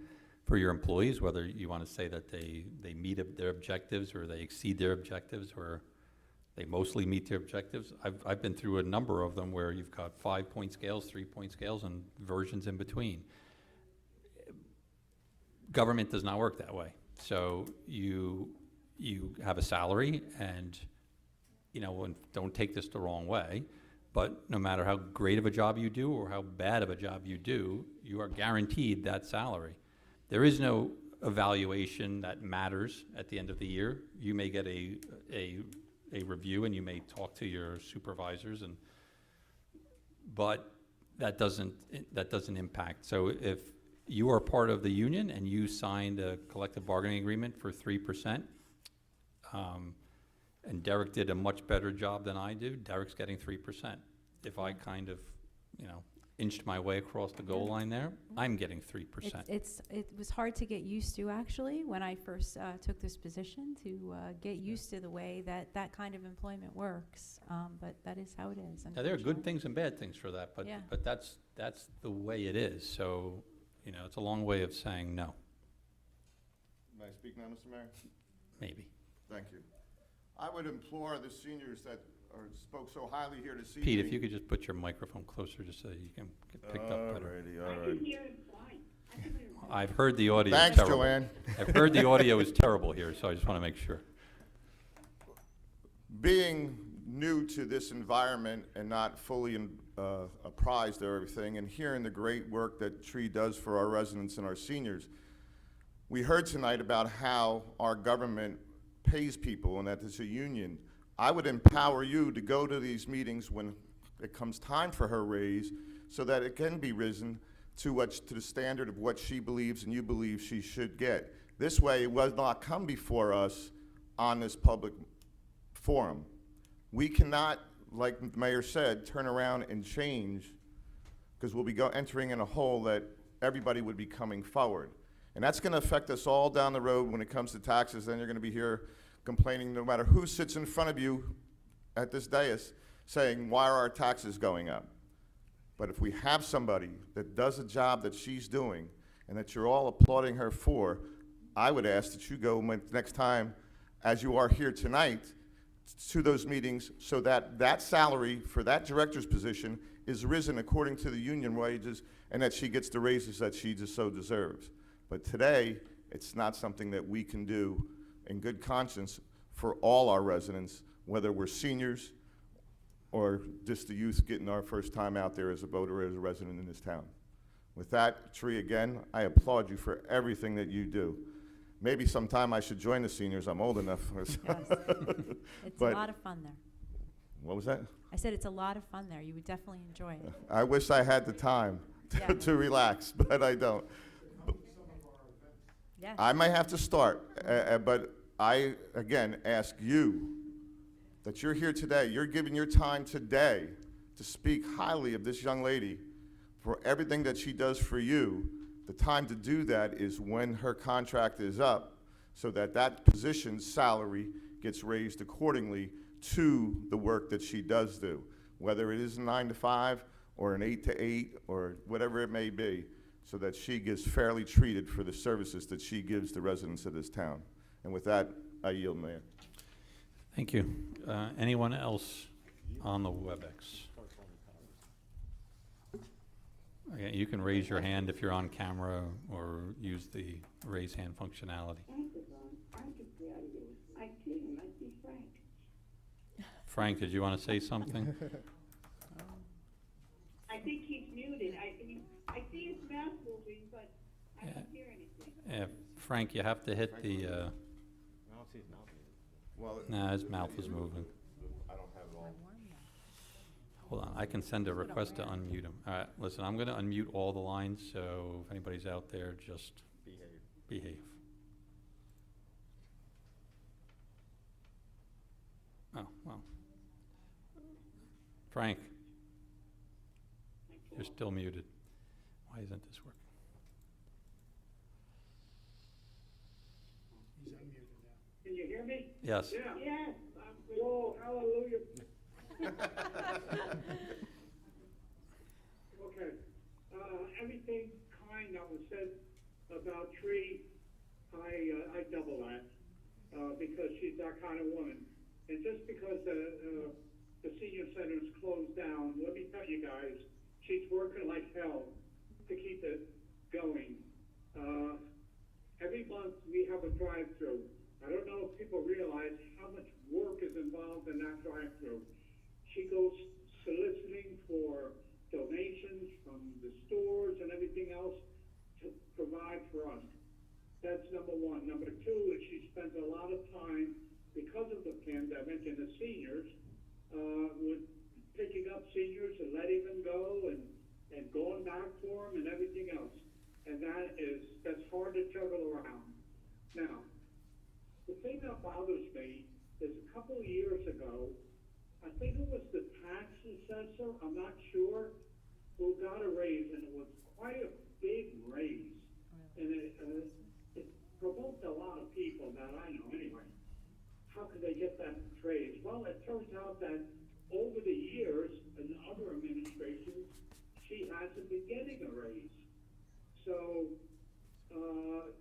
for your employees, whether you want to say that they meet their objectives, or they exceed their objectives, or they mostly meet their objectives. I've been through a number of them where you've got 5-point scales, 3-point scales, and versions in between. Government does not work that way. So you have a salary, and, you know, and don't take this the wrong way, but no matter how great of a job you do or how bad of a job you do, you are guaranteed that salary. There is no evaluation that matters at the end of the year. You may get a review, and you may talk to your supervisors, but that doesn't impact. So if you are part of the union and you signed a collective bargaining agreement for 3%, and Derek did a much better job than I do, Derek's getting 3%. If I kind of, you know, inched my way across the goal line there, I'm getting 3%. It was hard to get used to, actually, when I first took this position, to get used to the way that kind of employment works. But that is how it is. Now, there are good unfortunately. things and bad things for that, but Yeah. that's the way it is. So, you know, it's a long way of saying no, May I speak now, Mr. Mayor? maybe. Thank you. I would implore the seniors that spoke so highly here this evening. Pete, if you could just put your microphone closer just so you can get picked up better. Alrighty, I all can right. hear him fine. I can hear him. I've heard the audio is Thanks, terrible. Joanne. I've heard the audio is terrible here, so I just want to make sure. Being new to this environment and not fully apprised of everything, and hearing the great work that Tree does for our residents and our seniors, we heard tonight about how our government pays people and that it's a union. I would empower you to go to these meetings when it comes time for her raise, so that it can be risen to the standard of what she believes and you believe she should get. This way, it will not come before us on this public forum. We cannot, like the mayor said, turn around and change, because we'll be entering in a hole that everybody would be coming forward. And that's going to affect us all down the road when it comes to taxes. Then you're going to be here complaining, no matter who sits in front of you at this dais, saying, why are our taxes going up? But if we have somebody that does a job that she's doing and that you're all applauding her for, I would ask that you go next time, as you are here tonight, to those meetings so that that salary for that director's position is risen according to the union wages and that she gets the raises that she just so deserves. But today, it's not something that we can do in good conscience for all our residents, whether we're seniors or just the youth getting our first time out there as a voter, as a resident in this town. With that, Tree, again, I applaud you for everything that you do. Maybe sometime I should join the seniors, I'm old enough. Yes. It's But- a lot of fun there. What was that? I said it's a lot of fun there. You would definitely enjoy it. I wish I had the time Yeah. to relax, but I don't. Yes. I might have to start, but I, again, ask you that you're here today, you're giving your time today to speak highly of this young lady for everything that she does for you. The time to do that is when her contract is up, so that that position's salary gets raised accordingly to the work that she does do, whether it is a 9 to 5 or an 8 to 8 or whatever it may be, so that she gets fairly treated for the services that she gives the residents of this town. And with that, I yield, Mayor. Thank you. Anyone else on the WebEx? Okay, you can raise your hand if you're on camera or use the raise hand functionality. Frank, did you want to say something? I think he's muted. I see his mouth moving, but I don't hear anything. Frank, you have to hit the, Well, nah, his mouth is moving. I don't have it all. Hold on, I can send a request to unmute him. All right, listen, I'm going to unmute all the lines, so if anybody's out there, just behave. Oh, well. Frank, you're still muted. Why isn't this working? He's unmuted now. Can you hear me? Yes. Yes. Whoa, hallelujah. Okay. Everything kind that was said about Tree, I double that, because she's that kind of woman. And just because the senior center is closed down, let me tell you guys, she's working like hell to keep it going. Every month we have a drive-through. I don't know if people realize how much work is involved in that drive-through. She goes soliciting for donations from the stores and everything else to provide for us. That's number one. Number two is she spends a lot of time, because of the pandemic and the seniors, with picking up seniors and letting them go and going back for them and everything else. And that's hard to juggle around. Now, the thing that bothers me is a couple of years ago, I think it was the tax assessor, I'm not sure, who got a raise, and it was quite a big raise. And it provoked a lot of people that I know anyway. How could they get that raise? Well, it turns out that over the years, in other administrations, she hasn't been getting a raise. So,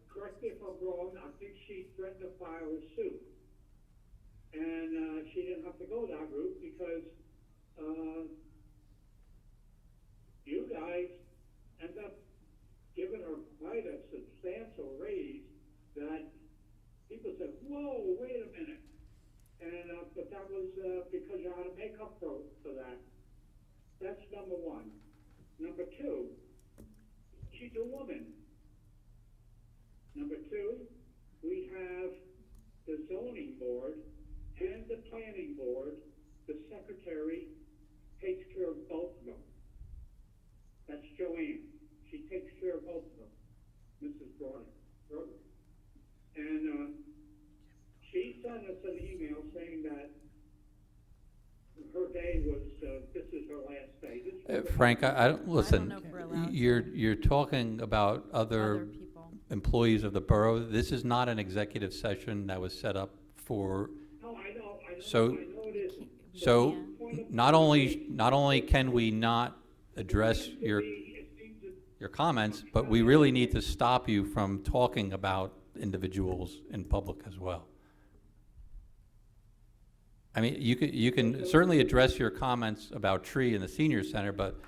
correct me if I'm wrong, I think she threatened to file a suit. And she didn't have to go that route because you guys end up giving her quite a substantial raise that people said, whoa, wait a minute. And but that was because you had to make up for that. That's number one. Number two, she's a woman. Number two, we have the zoning board and the planning board. The secretary takes care of both of them. That's Joanne. She takes care of both of them, Mrs. Broder. And she sent us an email saying that her day was, this is her last day. This was Frank, I don't, listen, know if we're allowed to. you're talking about Other other people. employees of the borough. This is not an executive session that was set up for, No, I know, So- I know it isn't. so Yeah. not only can we not address your It seems that your comments, but we really need to stop you from talking about individuals in public as well. I mean, you can certainly address your comments about tree in the senior center, but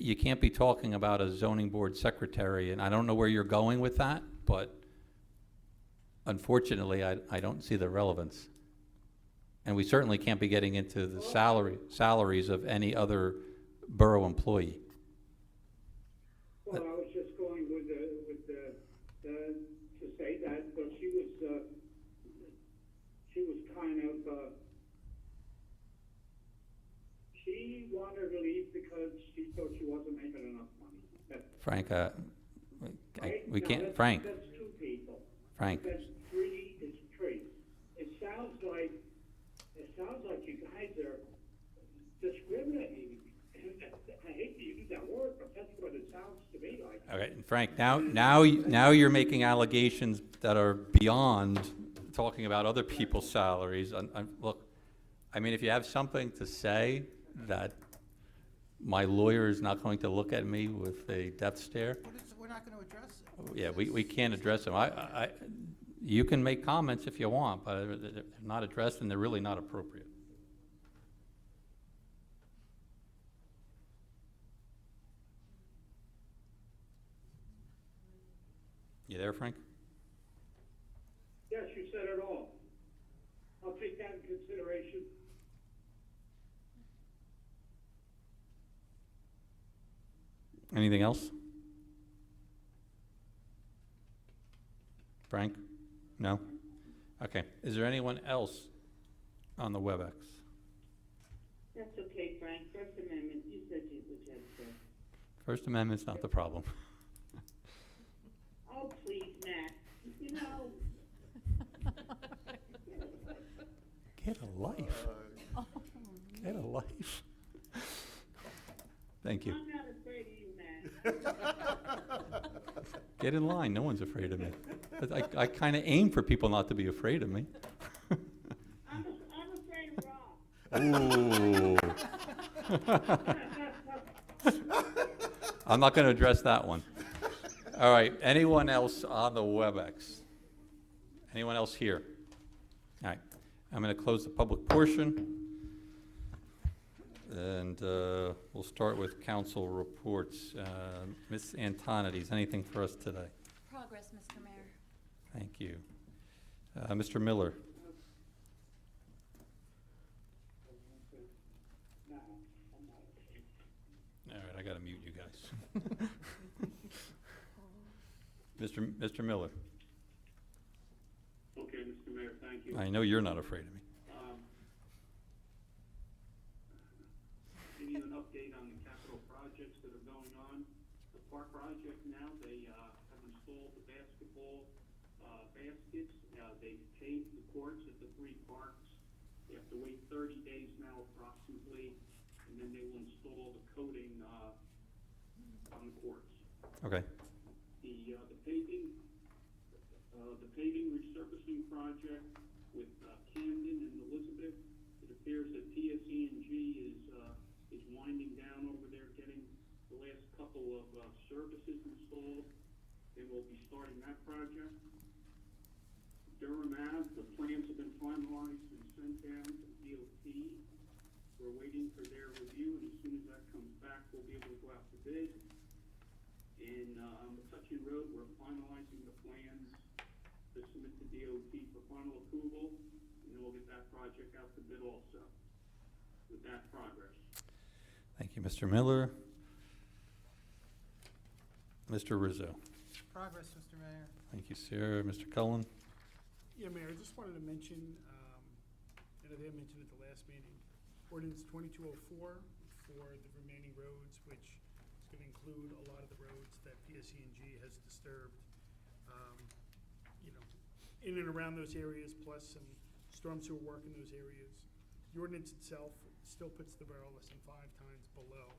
you can't be talking about a zoning board secretary, and I don't know where you're going with that, but unfortunately, I don't see the relevance. And we certainly can't be getting into the salaries of any other borough employee. Well, I was just going with to say that, but she was kind of, she wanted to leave because she thought she wasn't making enough money. Frank, Right? we Now, can't, that's- Frank, That's two people. Frank, That's three, it's three. It sounds like you guys are discriminating. I hate to use that word, but that's what it sounds to me like. okay, Frank, now you're making allegations that are beyond talking about other people's salaries. Look, I mean, if you have something to say that my lawyer is not going to look at me with a death stare, We're not gonna address it. yeah, we can't address them. You can make comments if you want, but they're not addressed and they're really not appropriate. You there, Frank? Yes, you said it all. I'll take that in consideration. Anything else? Frank? No? Okay. Is there anyone else on the WebEx? That's okay, Frank. First Amendment, you said you would just say. First Amendment's not the problem. Oh, please, Matt. You know, Get a life. Get a life. Thank you. I'm not afraid of you, Matt. Get in line. No one's afraid of me. But I kind of aim for people not to be afraid of me. I'm afraid of Rob. Ooh. I'm not going to address that one. All right. Anyone else on the WebEx? Anyone else here? All right. I'm going to close the public portion. And we'll start with council reports. Ms. Antonides, anything for us today? Progress, Mr. Mayor. Thank you. Mr. Miller? All right, I got to mute you guys. Mr. Miller? Okay, Mr. Mayor, thank you. I know you're not afraid of me. Give you an update on the capital projects that are going on. The park project now, they have installed the basketball baskets. They've paved the courts at the three parks. They have to wait 30 days now approximately, and then they will install the coating on the courts. Okay. The paving resurfacing project with Camden and Elizabeth, it appears that PSE&G is winding down over there, getting the last couple of services installed. Then we'll be starting that project. Durham Ave, the plans have been finalized and sent down to DOT. We're waiting for their review, and as soon as that comes back, we'll be able to go out to bid. And on McCutcheon Road, we're finalizing the plans to submit to DOT for final approval, and then we'll get that project out to bid also. With that progress. Thank you, Mr. Miller. Mr. Rizzo? Progress, Mr. Mayor. Thank you, sir. Mr. Cullen? Yeah, Mayor, I just wanted to mention, and I think I mentioned at the last meeting, ordinance 2204 for the remaining roads, which is going to include a lot of the roads that PSE&G has disturbed, in and around those areas, plus some storm sewer work in those areas. The ordinance itself still puts the borough less than 5 times below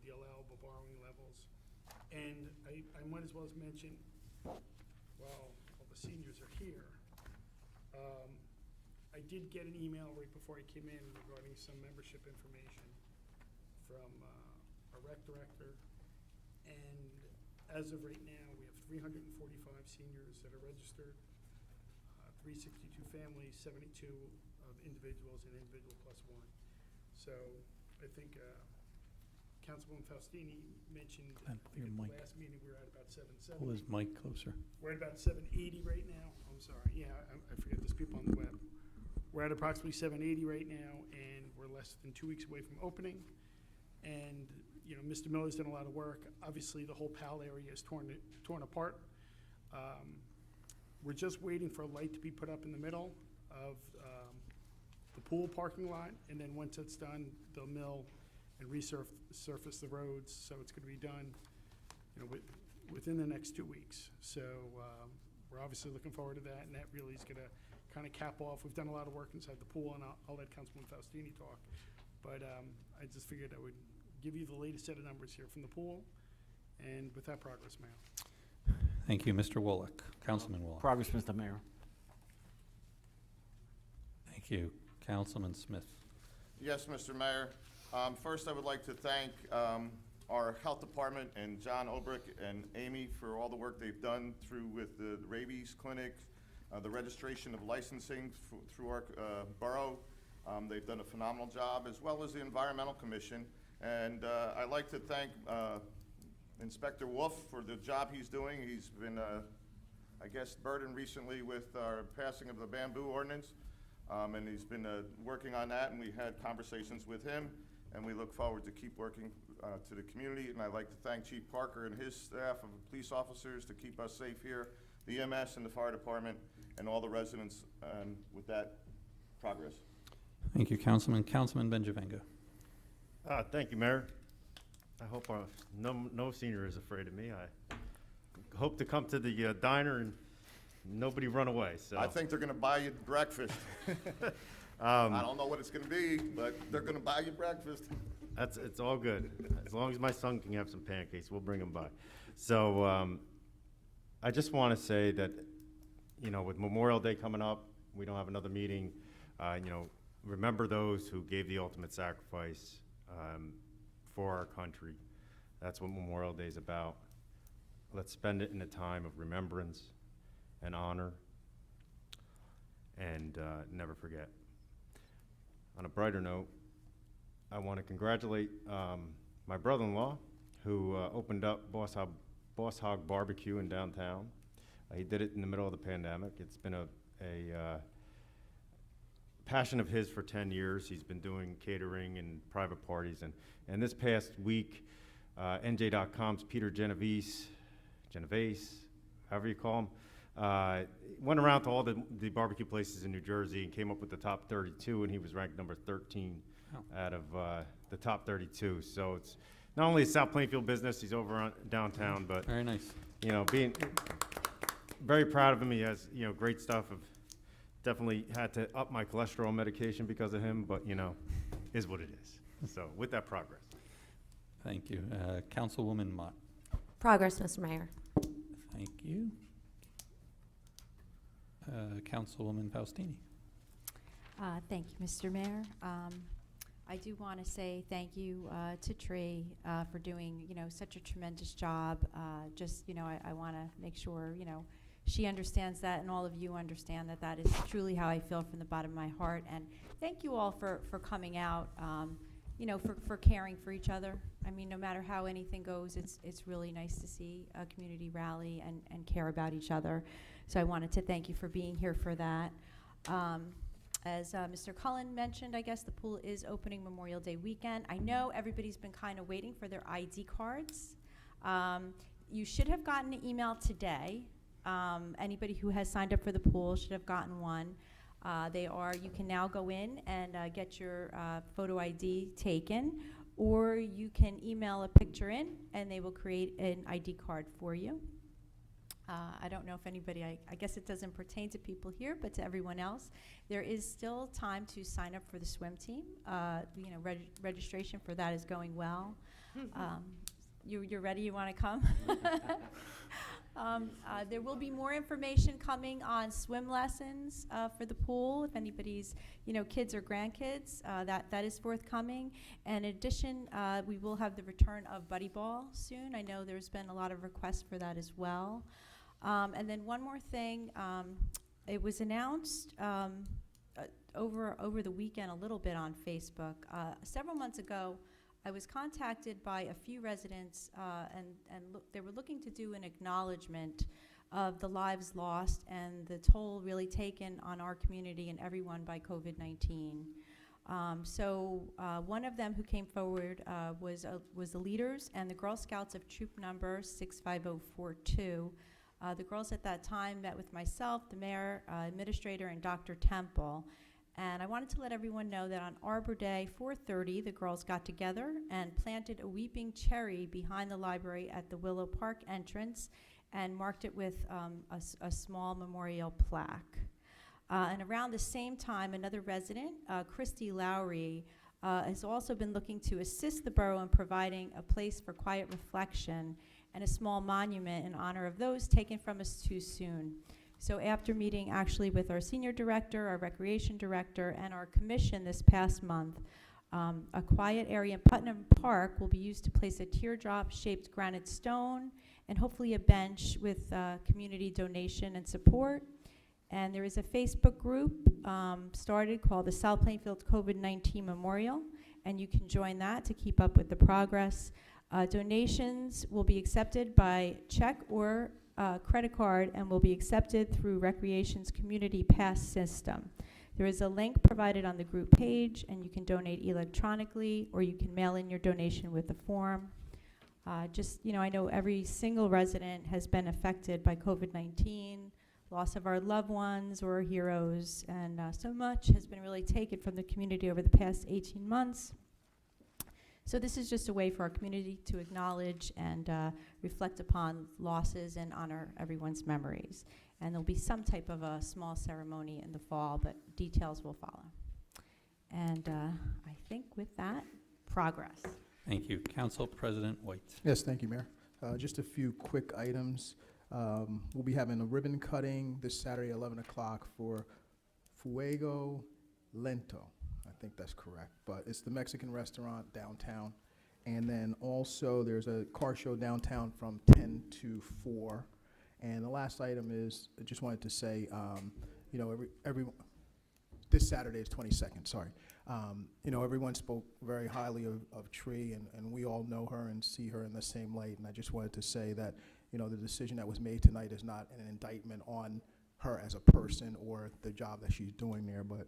the allowable borrowing levels. And I might as well as mention, while all the seniors are here, I did get an email right before I came in regarding some membership information from our rec director. And as of right now, we have 345 seniors that are registered, 362 families, 72 of individuals, and individual plus one. So I think Councilwoman Faustini mentioned Ben, at pull your the mic. last meeting we were at about 770. Pull his mic closer. We're at about 780 right now. I'm sorry. Yeah, I forget there's people on the web. We're at approximately 780 right now, and we're less than 2 weeks away from opening. And you know, Mr. Miller's done a lot of work. Obviously, the whole PAL area is torn apart. We're just waiting for a light to be put up in the middle of the pool parking lot, and then once it's done, they'll mill and resurface the roads. So it's going to be done, you know, within the next 2 weeks. So we're obviously looking forward to that, and that really is going to kind of cap off. We've done a lot of work inside the pool, and I'll let Councilwoman Faustini talk. But I just figured I would give you the latest set of numbers here from the pool, and with that progress, Mayor. Thank you, Mr. Wallach. Councilman Wallach. Progress, Mr. Mayor. Thank you. Councilman Smith. Yes, Mr. Mayor. First, I would like to thank our health department and John Obrick and Amy for all the work they've done through with the rabies clinic, the registration of licensing through our borough. They've done a phenomenal job, as well as the Environmental Commission. And I'd like to thank Inspector Wolf for the job he's doing. He's been, I guess, burdened recently with our passing of the bamboo ordinance. And he's been working on that, and we had conversations with him, and we look forward to keep working to the community. And I'd like to thank Chief Parker and his staff of police officers to keep us safe here, the EMS and the fire department, and all the residents, and with that, progress. Thank you, Councilman. Councilman Benjavenga. Thank you, Mayor. I hope no senior is afraid of me. I hope to come to the diner and nobody run away. So I think they're going to buy you breakfast. I don't know what it's going to be, but they're going to buy you breakfast. It's all good. As long as my son can have some pancakes, we'll bring them by. So I just want to say that, you know, with Memorial Day coming up, we don't have another meeting. You know, remember those who gave the ultimate sacrifice for our country. That's what Memorial Day is about. Let's spend it in a time of remembrance and honor, and never forget. On a brighter note, I want to congratulate my brother-in-law, who opened up Boss Hog Barbecue in downtown. He did it in the middle of the pandemic. It's been a passion of his for 10 years. He's been doing catering and private parties. And this past week, NJ.com's Peter Genovese, however you call him, went around to all the barbecue places in New Jersey and came up with the top 32, and he was ranked number 13 out of the top 32. So it's not only a South Plainfield business, he's over on downtown, but Very nice. you know, being very proud of him. He has, you know, great stuff. I've definitely had to up my cholesterol medication because of him, but you know, is what it is. So with that, progress. Thank you. Councilwoman Mott. Progress, Mr. Mayor. Thank you. Councilwoman Faustini. Thank you, Mr. Mayor. I do want to say thank you to Tree for doing, you know, such a tremendous job. Just, you know, I want to make sure, you know, she understands that, and all of you understand that that is truly how I feel from the bottom of my heart. And thank you all for coming out, you know, for caring for each other. I mean, no matter how anything goes, it's really nice to see a community rally and care about each other. So I wanted to thank you for being here for that. As Mr. Cullen mentioned, I guess the pool is opening Memorial Day weekend. I know everybody's been kind of waiting for their ID cards. You should have gotten an email today. Anybody who has signed up for the pool should have gotten one. You can now go in and get your photo ID taken, or you can email a picture in and they will create an ID card for you. I don't know if anybody, I guess it doesn't pertain to people here, but to everyone else, there is still time to sign up for the swim team. You know, registration for that is going well. You're ready? You want to come? There will be more information coming on swim lessons for the pool. If anybody's, kids or grandkids, that is forthcoming. And in addition, we will have the return of Buddy Ball soon. I know there's been a lot of requests for that as well. And then one more thing, it was announced over the weekend a little bit on Facebook. Several months ago, I was contacted by a few residents, and they were looking to do an acknowledgement of the lives lost and the toll really taken on our community and everyone by COVID-19. So one of them who came forward was the leaders and the Girl Scouts of Troop Number 65042. The girls at that time met with myself, the mayor, administrator, and Dr. Temple. And I wanted to let everyone know that on Arbor Day 4:30, the girls got together and planted a weeping cherry behind the library at the Willow Park entrance and marked it with a small memorial plaque. And around the same time, another resident, Christy Lowry, has also been looking to assist the borough in providing a place for quiet reflection and a small monument in honor of those taken from us too soon. So after meeting actually with our senior director, our recreation director, and our commission this past month, a quiet area in Putnam Park will be used to place a teardrop-shaped granite stone and hopefully a bench with community donation and support. And there is a Facebook group started called the South Plainfield COVID-19 Memorial, and you can join that to keep up with the progress. Donations will be accepted by check or credit card and will be accepted through Recreation's Community Pass system. There is a link provided on the group page, and you can donate electronically or you can mail in your donation with a form. I know every single resident has been affected by COVID-19, loss of our loved ones or our heroes, and so much has been really taken from the community over the past 18 months. So this is just a way for our community to acknowledge and reflect upon losses and honor everyone's memories. And there'll be some type of a small ceremony in the fall, but details will follow. And I think with that, progress. Thank you. Council President White. Yes, thank you, Mayor. Just a few quick items. We'll be having a ribbon cutting this Saturday, 11 o'clock for Fuego Lento. I think that's correct, but it's the Mexican restaurant downtown. And then also there's a car show downtown from 10 to 4. And the last item is, I just wanted to say, this Saturday is 22nd, sorry. Everyone spoke very highly of Tree, and we all know her and see her in the same light. And I just wanted to say that, the decision that was made tonight is not an indictment on her as a person or the job that she's doing there, but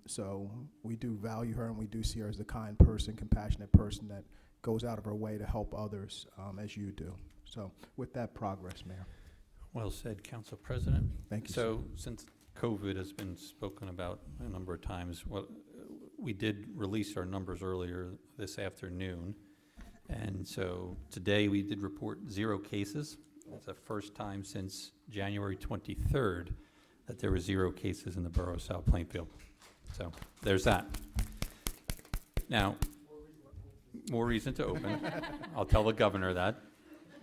so we do value her and we do see her as a kind person, compassionate person that goes out of her way to help others, as you do. So with that, progress, Mayor. Well said, Council President. Thank you, So since COVID has been spoken about a number of times, we did release our numbers earlier this afternoon. And so today we did report 0 cases. It's the first time since January 23rd that there were 0 cases in the borough of South Plainfield. So there's that. Now, more reason to open. I'll tell the governor that.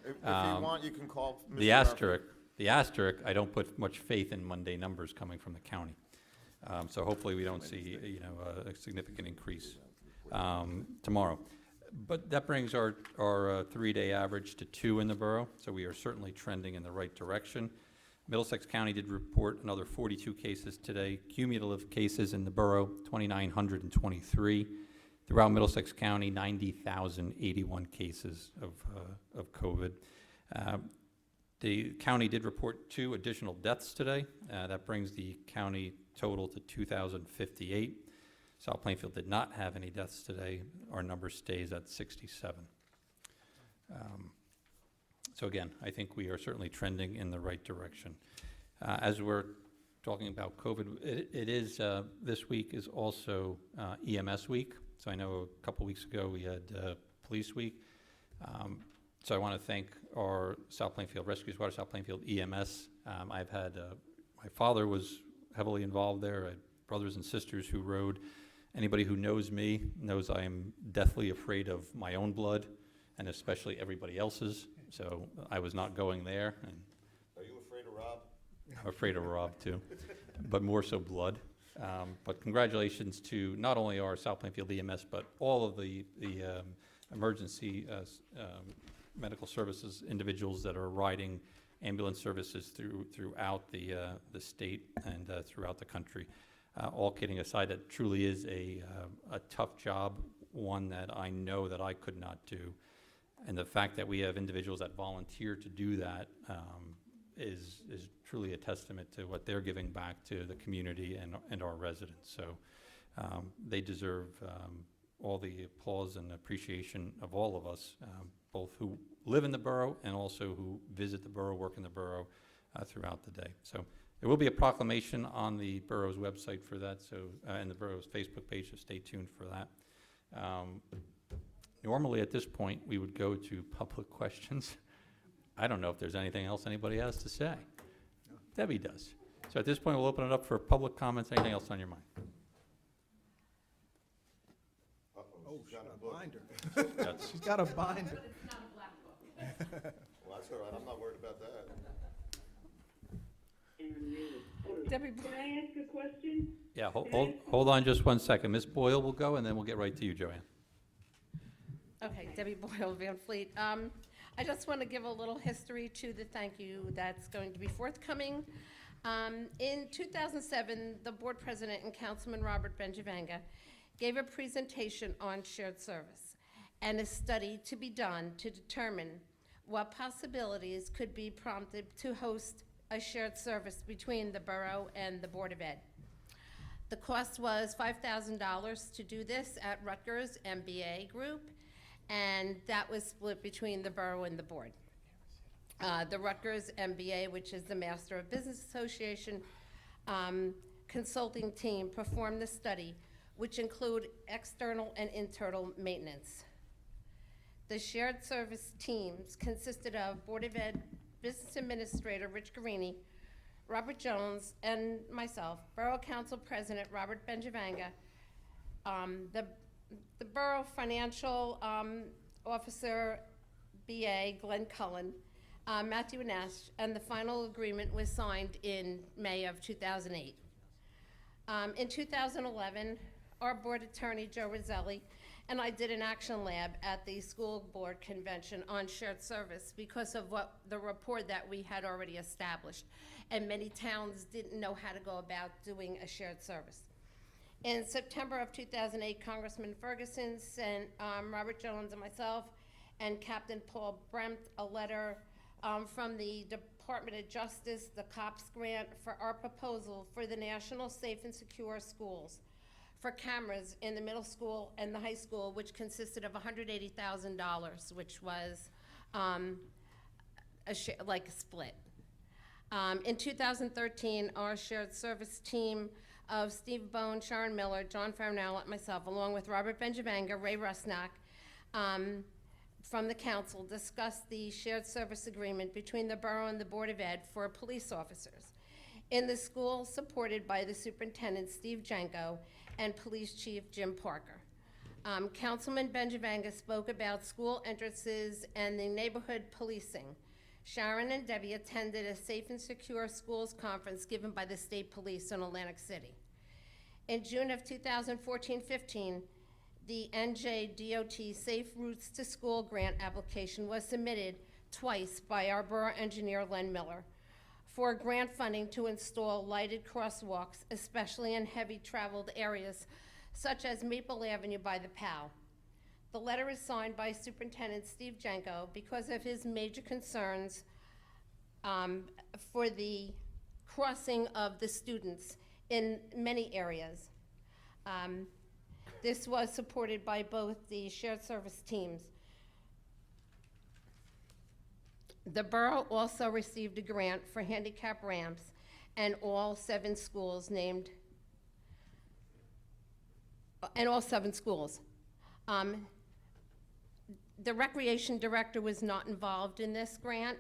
If you want, you can call Mr. The asterisk, I don't put much faith in Monday numbers coming from the county. So hopefully we don't see, a significant increase tomorrow. But that brings our 3-day average to 2 in the borough, so we are certainly trending in the right direction. Middlesex County did report another 42 cases today. Cumulative cases in the borough, 2,923. Throughout Middlesex County, 90,081 cases of COVID. The county did report 2 additional deaths today. That brings the county total to 2,058. South Plainfield did not have any deaths today. Our number stays at 67. So again, I think we are certainly trending in the right direction. As we're talking about COVID, it is, this week is also EMS week. So I know a couple weeks ago we had Police Week. So I want to thank our South Plainfield Rescue Squad, South Plainfield EMS. I've had, my father was heavily involved there. I had brothers and sisters who rode. Anybody who knows me knows I am deathly afraid of my own blood and especially everybody else's. So I was not going there, and Are you afraid of Rob? I'm afraid of Rob too, but more so blood. But congratulations to not only our South Plainfield EMS, but all of the emergency medical services individuals that are riding ambulance services throughout the state and throughout the country. All kidding aside, that truly is a tough job, one that I know that I could not do. And the fact that we have individuals that volunteer to do that is truly a testament to what they're giving back to the community and our residents. So they deserve all the applause and appreciation of all of us, both who live in the borough and also who visit the borough, work in the borough throughout the day. So there will be a proclamation on the borough's website for that, so and the borough's Facebook page, so stay tuned for that. Normally at this point, we would go to public questions. I don't know if there's anything else anybody has to say. Debbie does. So at this point, we'll open it up for public comments. Anything else on your mind? Oh, she's got a binder. That's- She's got a binder. Well, that's all right, I'm not worried about that. Debbie, can I ask a question? Yeah, hold on just 1 second. Ms. Boyle will go, and then we'll get right to you, Joanne. Okay, Debbie Boyle, Van Fleet. I just want to give a little history to the thank you that's going to be forthcoming. In 2007, the board president and Councilman Robert Benjavanga gave a presentation on shared service and a study to be done to determine what possibilities could be prompted to host a shared service between the borough and the Board of Ed. The cost was $5,000 to do this at Rutgers MBA Group, and that was split between the borough and the board. The Rutgers MBA, which is the Master of Business Association consulting team, performed the study, which include external and internal maintenance. The shared service teams consisted of Board of Ed Business Administrator Rich Garini, Robert Jones, and myself, Borough Council President Robert Benjavanga, the Borough Financial Officer, BA Glenn Cullen, Matthew Nash, and the final agreement was signed in May of 2008. In 2011, our board attorney, Joe Roselli, and I did an action lab at the school board convention on shared service because of what the rapport that we had already established. And many towns didn't know how to go about doing a shared service. In September of 2008, Congressman Ferguson sent Robert Jones and myself and Captain Paul Bremt a letter from the Department of Justice, the COPS grant, for our proposal for the National Safe and Secure Schools for cameras in the middle school and the high school, which consisted of $180,000, which was like a split. In 2013, our shared service team of Steve Bone, Sharon Miller, John Farnell, and myself, along with Robert Benjavanga, Ray Rusnak, from the council, discussed the shared service agreement between the borough and the Board of Ed for police officers in the school, supported by the superintendent, Steve Janko, and police chief, Jim Parker. Councilman Benjavanga spoke about school entrances and the neighborhood policing. Sharon and Debbie attended a Safe and Secure Schools conference given by the state police in Atlantic City. In June of 2014-15, the NJDOT Safe Routes to School grant application was submitted twice by our borough engineer, Len Miller, for grant funding to install lighted crosswalks, especially in heavy traveled areas such as Maple Avenue by the POW. The letter is signed by Superintendent Steve Janko because of his major concerns for the crossing of the students in many areas. This was supported by both the shared service teams. The borough also received a grant for handicap ramps and all seven schools. The recreation director was not involved in this grant,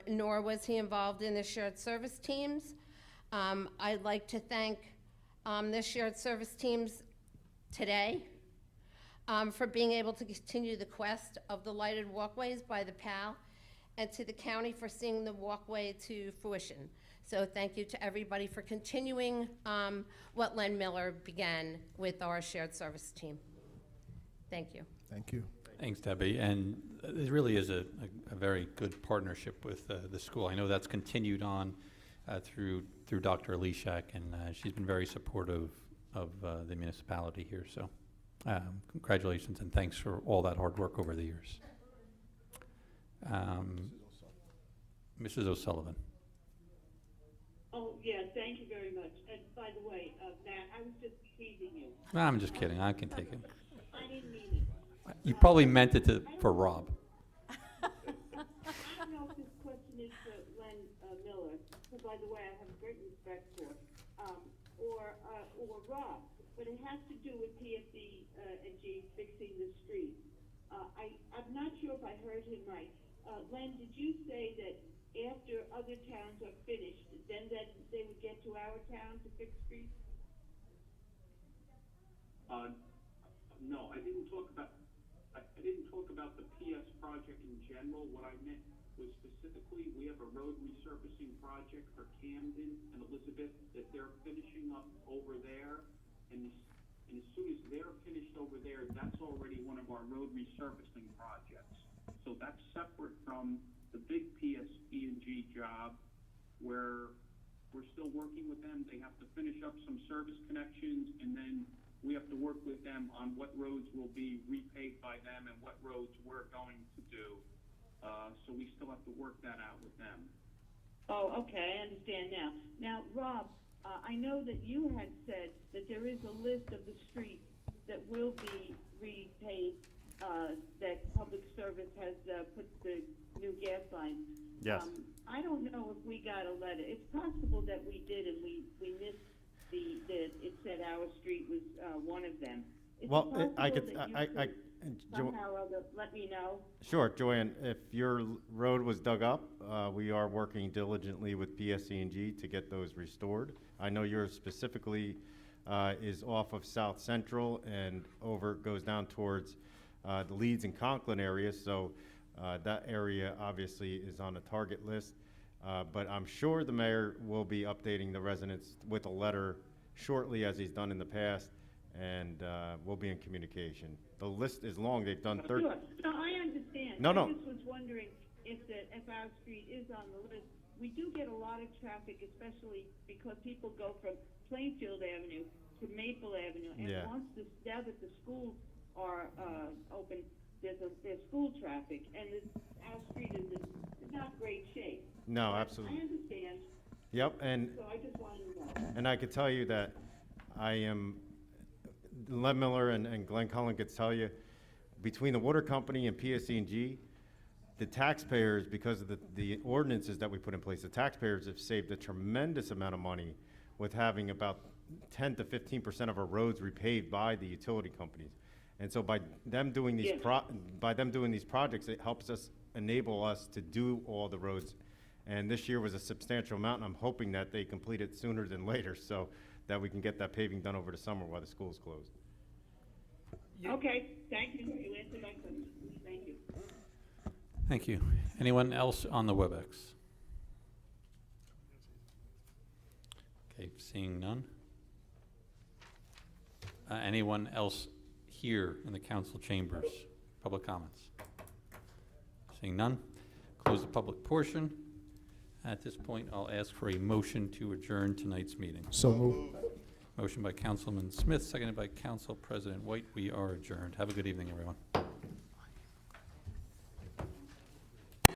nor was he involved in the shared service teams. I'd like to thank the shared service teams today for being able to continue the quest of the lighted walkways by the PAL, and to the county for seeing the walkway to fruition. So thank you to everybody for continuing what Len Miller began with our shared service team. Thank you. Thank you. Thanks, Debbie. And it really is a very good partnership with the school. I know that's continued on through Dr. Alishak, and she's been very supportive of the municipality here. So congratulations and thanks for all that hard work over the years. Mrs. O'Sullivan. Oh, yeah, thank you very much. And by the way, Matt, I was just teasing you. No, I'm just kidding. I can take it. I didn't mean it. You probably meant it for Rob. I don't know if this question is for Len Miller, who, by the way, I have great respect for, or Rob, but it has to do with PSE and G fixing the streets. I'm not sure if I heard him right. Len, did you say that after other towns are finished, then that they would get to our town to fix streets? No, I didn't talk about the PS project in general. What I meant was specifically, we have a road resurfacing project for Camden and Elizabeth that they're finishing up over there. And as soon as they're finished over there, that's already one of our road resurfacing projects. So that's separate from the big PSE&G job where we're still working with them. They have to finish up some service connections, and then we have to work with them on what roads will be repaved by them and what roads we're going to do. So we still have to work that out with them. Oh, okay, I understand now. Now, Rob, I know that you had said that there is a list of the streets that will be repaved, that Public Service has put the new gas lines. Yes. I don't know if we got a letter. It's possible that we did and we missed that it said our street was one of them. Is it Well, possible I could, that you I, somehow or other let me know? Sure, Joanne, if your road was dug up, we are working diligently with PSE&G to get those restored. I know yours specifically is off of South Central and goes down towards the Leeds and Conklin area, so that area obviously is on the target list. But I'm sure the mayor will be updating the residents with a letter shortly, as he's done in the past, and we'll be in communication. The list is long. They've done Sure. No, I understand. No. I just was wondering if our street is on the list. We do get a lot of traffic, especially because people go from Plainfield Avenue to Maple Avenue. And Yeah. now that the schools are open, there's school traffic, and our street is in not great shape. No, But absolutely. I understand, Yep, and so I just wanted to know. And I could tell you that Len Miller and Glenn Cullen could tell you, between the water company and PSE&G, the taxpayers, because of the ordinances that we put in place, the taxpayers have saved a tremendous amount of money with having about 10 to 15% of our roads repaved by the utility companies. And so by them doing these projects, it helps enable us to do all the roads. And this year was a substantial amount, and I'm hoping that they complete it sooner than later so that we can get that paving done over the summer while the school's closed. Okay, thank you. You answered my question. Thank you. Thank you. Anyone else on the WebEx? Okay, seeing none. Anyone else here in the council chambers? Public comments? Seeing none. Close the public portion. At this point, I'll ask for a motion to adjourn tonight's meeting. So moved. Motion by Councilman Smith, seconded by Council President White. We are adjourned. Have a good evening, everyone.